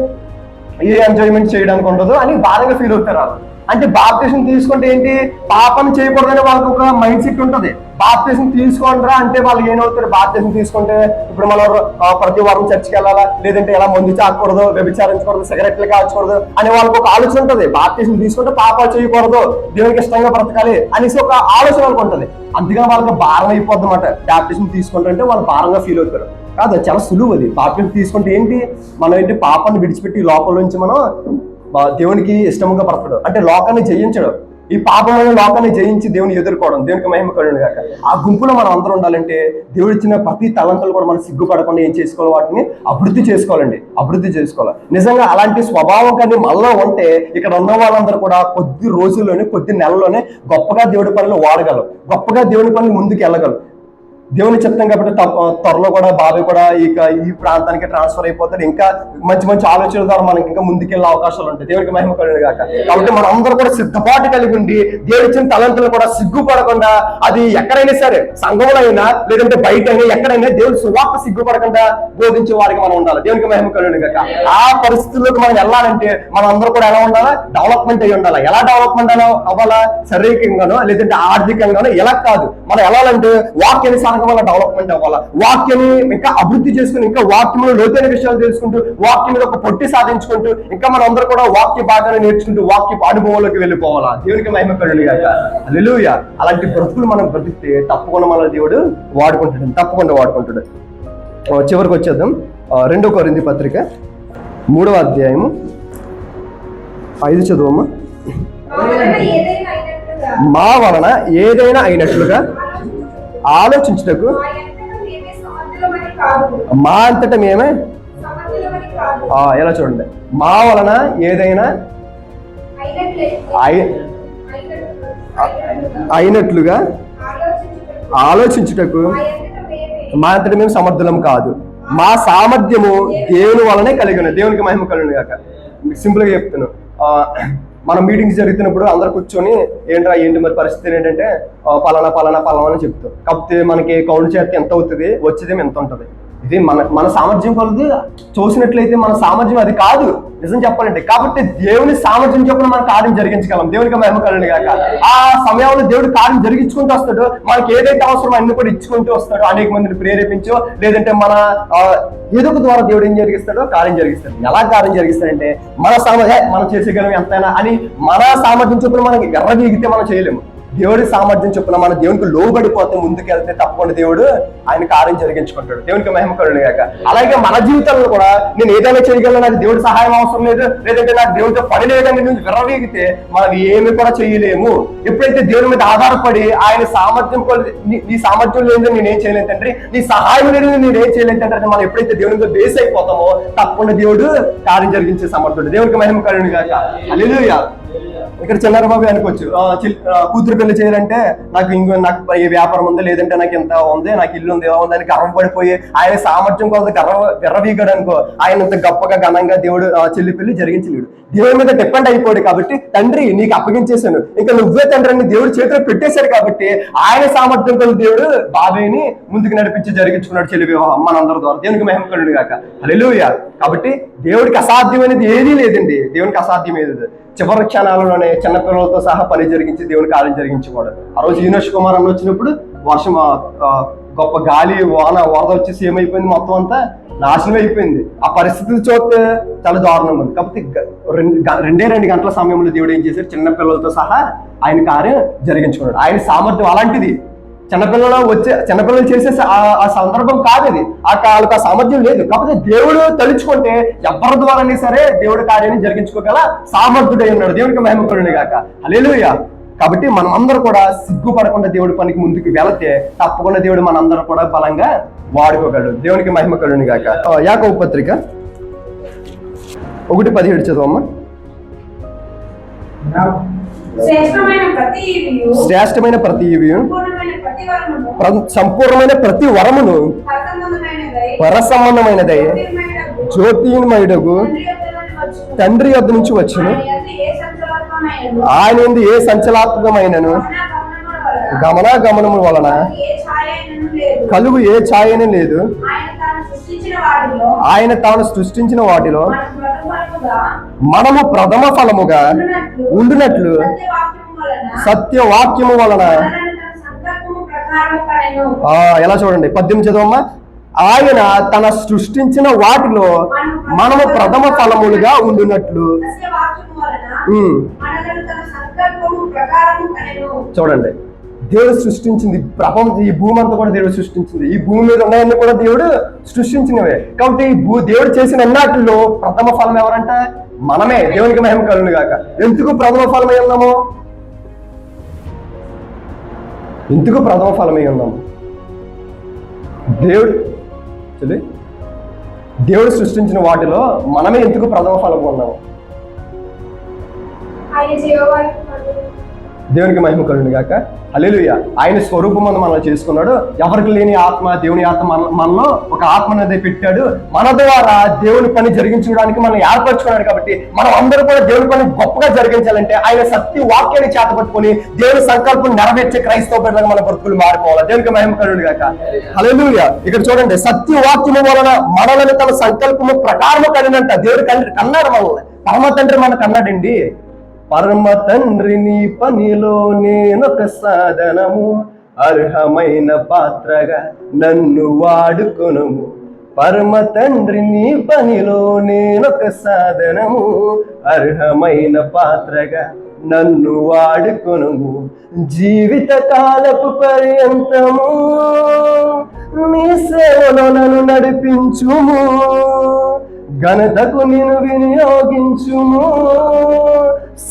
ఏ ఎంజాయ్మెంట్ చేయడానికి ఉండదు అని భారంగా ఫీల్ అవుతారు వాళ్ళు. అంటే బాప్తిసం తీసుకుంటే ఏంటి, పాపం చేయకూడదని వాళ్ళకి ఒక మైండ్ సెట్ ఉంటుంది. బాప్తిసం తీసుకోండిరా అంటే వాళ్ళు ఏమవుతారు, బాప్తిసం తీసుకుంటే ఇప్పుడు మనం ప్రతి వారం చర్చికి వెళ్ళాలా, లేదంటే ఎలా మందు చాకూడదు, వ్యభిచారించకూడదు, సిగరెట్లు కాల్చకూడదు అని వాళ్ళకి ఒక ఆలోచన ఉంటుంది. బాప్తిసం తీసుకుంటే పాపాలు చేయకూడదు, దేవునికి ఇష్టంగా బ్రతకాలి అనేసి ఒక ఆలోచన వాళ్ళకి ఉంటుంది. అందుకని వాళ్ళకి భారం అయిపోద్ది అన్నమాట. బాప్తిసం తీసుకుంటే వాళ్ళు భారంగా ఫీల్ అవుతారు. కాదు, చాలా సులువు అది. బాప్తిసం తీసుకుంటే ఏంటి, మనం ఏంటి పాపాన్ని విడిచిపెట్టి లోపల నుంచి మనం దేవునికి ఇష్టంగా బ్రతకడం, అంటే లోకాన్ని జయించడం. ఈ పాపమైన లోకాన్ని జయించి దేవుని ఎదుర్కోవడం, దేవునికి మహిమ కలుగును గాక. ఆ గుంపులో మనం అందరం ఉండాలంటే దేవుడు ఇచ్చిన ప్రతి తలంతులు కూడా మనం సిగ్గుపడకుండా ఏం చేసుకోవాలి, వాటిని అభివృద్ధి చేసుకోవాలండి, అభివృద్ధి చేసుకోవాలి. నిజంగా అలాంటి స్వభావం కానీ మనలో ఉంటే ఇక్కడ ఉన్న వాళ్ళందరూ కూడా కొద్ది రోజుల్లోనే, కొద్ది నెలల్లోనే గొప్పగా దేవుడి పనులు వాడగలరు, గొప్పగా దేవుడి పనులు ముందుకు వెళ్ళగలరు. దేవుని చెప్తాం కాబట్టి త్వరలో కూడా బాబాయ్ కూడా ఈ ప్రాంతానికి ట్రాన్స్ఫర్ అయిపోతాడు. ఇంకా మంచి మంచి ఆలోచనల ద్వారా మనకి ఇంకా ముందుకెళ్ళే అవకాశాలు ఉంటాయి. దేవునికి మహిమ కలుగును గాక. కాబట్టి మనం అందరూ కూడా సిద్ధపాటు కలిగి ఉండి దేవుడి ఇచ్చిన తలంతులు కూడా సిగ్గుపడకుండా, అది ఎక్కడైనా సరే, సంఘంలో అయినా లేదంటే బయట అయినా ఎక్కడైనా దేవుడి సువార్త సిగ్గుపడకుండా బోధించే వారికి మనం ఉండాలి. దేవునికి మహిమ కలుగును గాక. ఆ పరిస్థితుల్లోకి మనం వెళ్ళాలంటే మనం అందరూ కూడా ఎలా ఉండాలా, డెవలప్మెంట్ అయ్యి ఉండాలి. ఎలా డెవలప్మెంట్ అవ్వాలా, శారీరకంగానో లేదంటే ఆర్థికంగానో ఎలా కాదు, మనం వెళ్ళాలంటే వాక్యానుసారంగా వల్ల డెవలప్మెంట్ అవ్వాలా, వాక్యాన్ని ఇంకా అభివృద్ధి చేసుకుని, ఇంకా వాక్యంలో లోతైన విషయాలు తెలుసుకుంటూ, వాక్యం మీద ఒక పొట్టి సాధించుకుంటూ, ఇంకా మనం అందరూ కూడా వాక్య భాగాన్ని నేర్చుకుంటూ వాక్య అనుభవంలోకి వెళ్ళిపోవాలా. దేవునికి మహిమ కలుగును గాక. హల్లెలూయా. అలాంటి బ్రతుకులు మనం బ్రతికితే తప్పకుండా మన దేవుడు వాడుకుంటాడు, తప్పకుండా వాడుకుంటాడు. చివరికి వచ్చేద్దాం. 2 కొరింథీ పత్రిక 3వ అధ్యాయము 5 చదువమ్మా. మా వలన ఏదైనా అయినట్లుగా ఆలోచించుటకు మా అంతటా మేమే, ఎలా చూడండి, మా వలన ఏదైనా అయినట్లుగా ఆలోచించుటకు మా అంతటా మేము సమర్థులం కాదు. మా సామర్థ్యము దేవుని వలనే కలిగిన. దేవునికి మహిమ కలుగును గాక. సింపుల్ గా చెప్తాను. మనం మీటింగ్స్ జరుగుతున్నప్పుడు అందరు కూర్చొని ఏంటి మరి పరిస్థితి ఏంటంటే పలానా పలానా పలానా అని చెప్తాం. కాకపోతే మనకి కౌంట్ చేస్తే ఎంత అవుతుంది, వచ్చేదేమో ఎంత ఉంటుంది. ఇది మన సామర్థ్యం కొలది చూసినట్లయితే మన సామర్థ్యం అది కాదు, నిజం చెప్పాలంటే. కాబట్టి దేవుని సామర్థ్యం చొప్పున మనం కార్యం జరిగించగలం. దేవునికి మహిమ కలుగును గాక. ఆ సమయంలో దేవుడు కార్యం జరిగించుకుంటూ వస్తాడు. మనకి ఏదైతే అవసరమో అన్ని కూడా ఇచ్చుకుంటూ వస్తాడు. అనేక మందిని ప్రేరేపించో లేదంటే మన ఏదొక ద్వారా దేవుడు ఏం జరిగిస్తాడో కార్యం జరిగిస్తాడు. ఎలా కార్యం జరిగిస్తాడంటే మన సామర్థ్యం, మనం చేసేయగలం ఎంతైనా అని మన సామర్థ్యం చొప్పున మనకి ఎర్రగీగితే మనం చేయలేము. దేవుడి సామర్థ్యం చొప్పున మన దేవునికి లోబడిపోతే ముందుకెళ్తే తప్పకుండా దేవుడు ఆయన కార్యం జరిగించుకుంటాడు. దేవునికి మహిమ కలుగును గాక. అలాగే మన జీవితంలో కూడా నేను ఏదైనా చేయగలను, నాకు దేవుడి సహాయం అవసరం లేదు, లేదంటే నాకు దేవుడితో పని లేదని నుంచి విర్రవీగితే మనం ఏమి కూడా చేయలేము. ఎప్పుడైతే దేవుడి మీద ఆధారపడి ఆయన సామర్థ్యం, నీ సామర్థ్యం లేదు నేనేం చేయలేదు తండ్రి, నీ సహాయం లేదు నేనేం చేయలేదు తండ్రి, మనం ఎప్పుడైతే దేవుడి మీద బేస్ అయిపోతామో తప్పకుండా దేవుడు కార్యం జరిగించే సమర్థుడు. దేవునికి మహిమ కలుగును గాక. హల్లెలూయా. ఇక్కడ చిన్నారబాబు అనుకోవచ్చు, కూతురు పెళ్లి చేయాలంటే నాకు ఏ వ్యాపారం ఉంది, లేదంటే నాకు ఎంత ఉంది, నాకు ఇల్లు ఉంది, అని గర్వపడిపోయి ఆయన సామర్థ్యం కోసం గర్వవీగాడు అనుకో, ఆయన ఇంత గొప్పగా ఘనంగా దేవుడు చెల్లి పెళ్లి జరిగించలేడు. దేవుడి మీద డిపెండ్ అయిపోయాడు కాబట్టి తండ్రి నీకు అప్పగించేశాను, ఇంకా నువ్వే తండ్రి అని దేవుడు చేతిలో పెట్టేశాడు కాబట్టి ఆయన సామర్థ్యం కోసం దేవుడు బాబాయ్ని ముందుకు నడిపించి జరిగించుకున్నాడు చెల్లి వివాహం మనందరి ద్వారా. దేవునికి మహిమ కలుగును గాక. హల్లెలూయా. కాబట్టి దేవుడికి అసాధ్యమైనది ఏదీ లేదండి. దేవునికి అసాధ్యం ఏది. చివరి క్షణాలలోనే చిన్నపిల్లలతో సహా పని జరిగించి దేవుని కార్యం జరిగించేవాడు. ఆ రోజు యూనస్ కుమార్ అన్న వచ్చినప్పుడు వర్షం, గొప్ప గాలి, వాన, వరద వచ్చేసి ఏమైపోయింది, మొత్తం అంతా నాశనం అయిపోయింది. ఆ పరిస్థితులు చూస్తే చాలా దారుణంగా ఉంది. కాకపోతే 2 గంటల సమయంలో దేవుడు ఏం చేశాడు, చిన్నపిల్లలతో సహా ఆయన కార్యం జరిగించుకున్నాడు. ఆయన సామర్థ్యం అలాంటిది. చిన్నపిల్లలు చేసే ఆ సందర్భం కాదు ఇది. వాళ్ళకి ఆ సామర్థ్యం లేదు. కాకపోతే దేవుడు తలుచుకుంటే ఎవరి ద్వారానే సరే దేవుడి కార్యాన్ని జరిగించుకోగల సామర్థ్యుడై ఉన్నాడు. దేవునికి మహిమ కలుగును గాక. హల్లెలూయా. కాబట్టి మనం అందరూ కూడా సిగ్గుపడకుండా దేవుడి పనికి ముందుకు వెళితే తప్పకుండా దేవుడు మనందరూ కూడా బలంగా వాడుకోగలడు. దేవునికి మహిమ కలుగును గాక. యాకోబు పత్రిక 1:17 చదవమ్మా. శ్రేష్టమైన ప్రతి సంపూర్ణమైన ప్రతి వరమును పరసంబంధమైనదై జ్యోతిర్మయుడగు తండ్రి యొద్ద నుంచి వచ్చును. ఆయన యందు ఏ సంచలనాత్మకమైనను గమనాగమనము వలన కలుగు ఏ ఛాయను లేదు. ఆయన తాను సృష్టించిన వాటిలో మనము ప్రథమ ఫలముగా ఉండునట్లు సత్యవాక్యము వలన ఎలా చూడండి 18 చదవమ్మా. ఆయన తన సృష్టించిన వాటిలో మనము ప్రథమ ఫలములుగా ఉండునట్లు. చూడండి, దేవుడు సృష్టించింది ప్రపంచం, ఈ భూమి అంతా కూడా దేవుడు సృష్టించింది. ఈ భూమి మీద ఉన్నాయన్నీ కూడా దేవుడు సృష్టించినవే. కాబట్టి దేవుడు చేసిన అన్నిటిలో ప్రథమ ఫలం ఎవరంట? మనమే. దేవునికి మహిమ కలుగును గాక. ఎందుకు ప్రథమ ఫలమై ఉన్నాము? ఎందుకు ప్రథమ ఫలమై ఉన్నాము? దేవుడు సృష్టించిన వాటిలో మనమే ఎందుకు ప్రథమ ఫలం ఉన్నాము? దేవునికి మహిమ కలుగును గాక. హల్లెలూయా. ఆయన స్వరూపం మనల్ని చేసుకున్నాడు. ఎవరికి లేని ఆత్మ, దేవుని ఆత్మ మనలో ఒక ఆత్మ అనేది పెట్టాడు. మన ద్వారా దేవుని పని జరిగించడానికి మనం ఏర్పరచుకున్నాడు. కాబట్టి మనం అందరూ కూడా దేవుని పని గొప్పగా జరిగించాలంటే ఆయన సత్య వాక్యాన్ని చేతపట్టుకుని దేవుని సంకల్పం నెరవేర్చే క్రైస్తవ బిడ్డలుగా మన బ్రతుకులు మారిపోవాలి. దేవునికి మహిమ కలుగును గాక. హల్లెలూయా. ఇక్కడ చూడండి, సత్య వాక్యము వలన మనలను తన సంకల్పము ప్రకారము కడినంట. దేవుడు కన్నాడు మనల్ని. పరమ తండ్రి మనకు అన్నాడండి. పరమ తండ్రి నీ పనిలో నేనొక సాధనము, అర్హమైన పాత్రగా నన్ను వాడుకొనుము. పరమ తండ్రి నీ పనిలో నేనొక సాధనము, అర్హమైన పాత్రగా నన్ను వాడుకొనుము. జీవిత కాలపు పర్యంతము నీ సేవలో నన్ను నడిపించుము, ఘనతకు నిన్ను వినియోగించుము,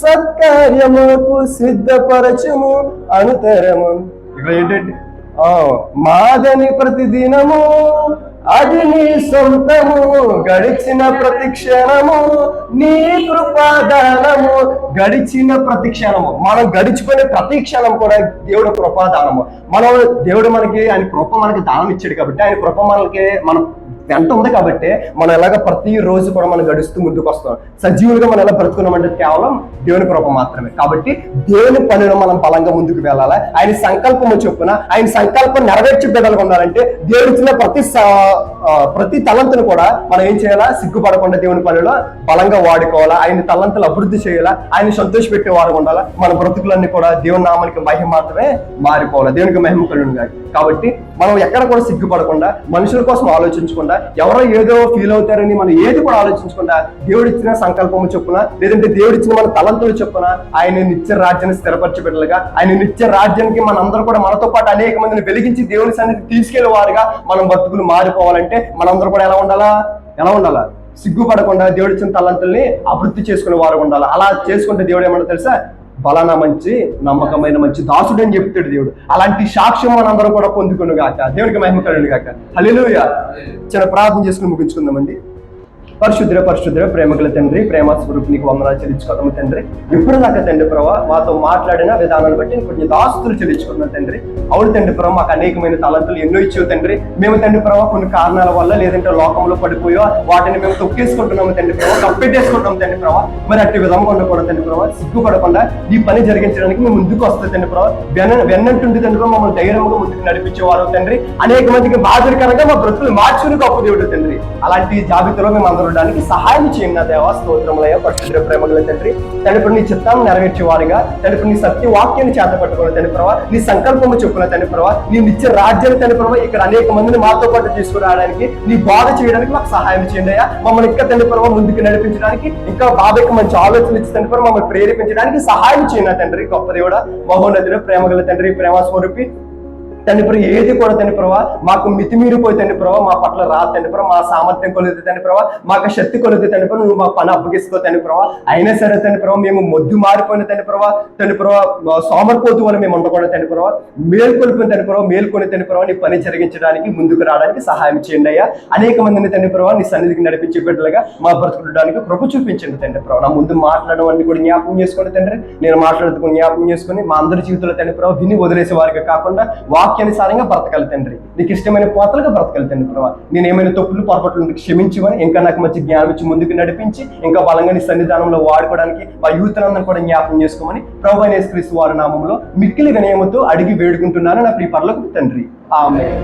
సత్కార్యములకు సిద్ధపరచుము అనుతరము. ఇక్కడ ఏంటంటే మాదని ప్రతిదినము అది నీ సొంతము, గడిచిన ప్రతి క్షణము నీ కృపాదానము. గడిచిన ప్రతి క్షణము, మనం గడిచిపోయిన ప్రతి క్షణం కూడా దేవుడు కృపాదానము. దేవుడు మనకి ఆయన కృప మనకి దానం ఇచ్చాడు. కాబట్టి ఆయన కృప మనకి మనం వెంట ఉంది. కాబట్టి మనం ఎలాగ ప్రతి రోజు కూడా మనం గడుస్తూ ముందుకు వస్తాం. సజీవులుగా మనం ఎలా బ్రతుకున్నామంటే కేవలం దేవుని కృప మాత్రమే. కాబట్టి దేవుని పనిలో మనం బలంగా ముందుకు వెళ్ళాలి. ఆయన సంకల్పము చొప్పున ఆయన సంకల్పం నెరవేర్చి బిడ్డలుగా ఉండాలంటే దేవుడు ఇచ్చిన ప్రతి తలంతును కూడా మనం ఏం చేయాలా? సిగ్గుపడకుండా దేవుని పనిలో బలంగా వాడుకోవాలా. ఆయన తలంతులు అభివృద్ధి చేయాలా. ఆయన సంతోష పెట్టేవారు ఉండాలా. మన బ్రతుకులన్నీ కూడా దేవుని నామానికి మహిమ మాత్రమే మారిపోవాలి. దేవునికి మహిమ కలుగును గాక. కాబట్టి మనం ఎక్కడ కూడా సిగ్గుపడకుండా, మనుషుల కోసం ఆలోచించకుండా, ఎవరో ఏదో ఫీల్ అవుతారని మనం ఏది కూడా ఆలోచించకుండా దేవుడు ఇచ్చిన సంకల్పము చొప్పున, లేదంటే దేవుడు ఇచ్చిన మన తలంతులు చొప్పున ఆయన నిత్య రాజ్యాన్ని స్థిరపరచబెట్టలుగా, ఆయన నిత్య రాజ్యానికి మనందరూ కూడా మనతో పాటు అనేక మందిని వెలిగించి దేవుని సన్నిధికి తీసుకెళ్లే వారుగా మనం బతుకులు మారిపోవాలంటే మనందరూ కూడా ఎలా ఉండాలా? సిగ్గుపడకుండా దేవుడు ఇచ్చిన తలంతుల్ని అభివృద్ధి చేసుకునే వారు ఉండాలి. అలా చేసుకుంటే దేవుడు ఏమన్నా తెలుసా? బలానా మంచి నమ్మకమైన మంచి దాసుడు అని చెప్తాడు దేవుడు. అలాంటి సాక్ష్యం మనందరం కూడా పొందుకును గాక. దేవునికి మహిమ కలుగును గాక. హల్లెలూయా. చిన్న ప్రార్థన చేసుకుని ముగించుకుందామండి. పరిశుద్ధ ప్రేమగల తండ్రి, ప్రేమ స్వరూపునికి వందనాలు చెల్లించుకోవడం తండ్రి. ఇప్పుడు దాకా తండ్రి ప్రభావ మాతో మాట్లాడిన విధానాన్ని బట్టి కొంచెం ఆస్తులు చెల్లించుకున్నాం తండ్రి. అవును తండ్రి ప్రభావ, మాకు అనేకమైన తలంతులు ఎన్నో ఇచ్చేవి తండ్రి. మేము తండ్రి ప్రభావ కొన్ని కారణాల వల్ల, లేదంటే లోకంలో పడిపోయో వాటిని మేము తొక్కేసుకుంటున్నాము తండ్రి ప్రభావ, కప్పెట్టేసుకుంటాం తండ్రి ప్రభావ. మరి అట్టి విధంగా ఉండకూడదు తండ్రి ప్రభావ. సిగ్గుపడకుండా ఈ పని జరిగించడానికి మేము ముందుకు వస్తాం తండ్రి ప్రభావ. వెన్నంటుండి తండ్రి ప్రభావ మమ్మల్ని ధైర్యంగా ముందుకు నడిపించేవారు తండ్రి. అనేక మందికి మాదిరికరంగా మా బ్రతుకులు మార్చుకుని గొప్ప దేవుడు తండ్రి. అలాంటి జాబితాలో మేము అందరూ సహాయం చేయండి నా దేవా. స్తోత్రములయ్యా. పరిశుద్ధ ప్రేమగల తండ్రి, తండ్రి నీ చిత్తాన్ని నెరవేర్చేవారుగా, తండ్రి నీ సత్య వాక్యాన్ని చేత పట్టుకున్న తండ్రి ప్రభావ, నీ సంకల్పము చెప్పుకున్న తండ్రి ప్రభావ, నీ నిత్య రాజ్యాన్ని తండ్రి ప్రభావ ఇక్కడ అనేక మందిని మాతో పాటు తీసుకురావడానికి, నీ బాధ చేయడానికి మాకు సహాయం చేయండి అయ్యా. మమ్మల్ని ఇంకా తండ్రి ప్రభావ ముందుకు నడిపించడానికి, ఇంకా బాధకి మంచి ఆలోచనలు ఇచ్చి తండ్రి ప్రభావ మమ్మల్ని ప్రేరేపించడానికి సహాయం చేయండి తండ్రి. గొప్ప దేవుడా, మహోన్నతుడు, ప్రేమగల తండ్రి, ప్రేమ స్వరూపి తండ్రి ప్రభావ, ఏది కూడా తండ్రి ప్రభావ మాకు మితిమీరిపోయి తండ్రి ప్రభావ మా పట్ల రా తండ్రి ప్రభావ, మా సామర్థ్యం కొలిది తండ్రి ప్రభావ, మాకు శక్తి కొలిది తండ్రి ప్రభావ, నువ్వు మా పని అప్పగిస్తూ తండ్రి ప్రభావ. అయినా సరే తండ్రి ప్రభావ మేము మొద్దు మారిపోయిన తండ్రి ప్రభావ, తండ్రి ప్రభావ సోమరిపోతు వల్ల మేము ఉండకూడదు తండ్రి ప్రభావ. మేల్కొల్పిన తండ్రి ప్రభావ, మేల్కొని తండ్రి ప్రభావ నీ పని జరిగించడానికి ముందుకు రావడానికి సహాయం చేయండి అయ్యా. అనేక మందిని తండ్రి ప్రభావ నీ సన్నిధికి నడిపించే బిడ్డలుగా మా బ్రతుకుడానికి కృప చూపించండి తండ్రి ప్రభావ. నా ముందు మాట్లాడడం అన్ని కూడా జ్ఞాపకం చేసుకోండి తండ్రి. నేను మాట్లాడుతున్న జ్ఞాపకం చేసుకుని మా అందరి జీవితంలో తండ్రి ప్రభావ విని వదిలేసే వారిగా కాకుండా వాక్యానుసారంగా బ్రతకాలి తండ్రి. నీకు ఇష్టమైన పోతలుగా బ్రతకాలి తండ్రి ప్రభావ. నేను ఏమైనా తప్పులు పొరపాట్లు క్షమించమని, ఇంకా నాకు మంచి జ్ఞానం ఇచ్చి ముందుకు నడిపించి ఇంకా బలంగా నీ సన్నిధానంలో వాడుకోవడానికి మా యూత్నందరూ కూడా జ్ఞాపకం చేసుకోమని ప్రభువైన యేసుక్రీస్తు వారి నామములో మిక్కిలి వినయముతో అడిగి వేడుకుంటున్నాను నా ప్రియ పరలోకపు తండ్రి. ఆమేన్.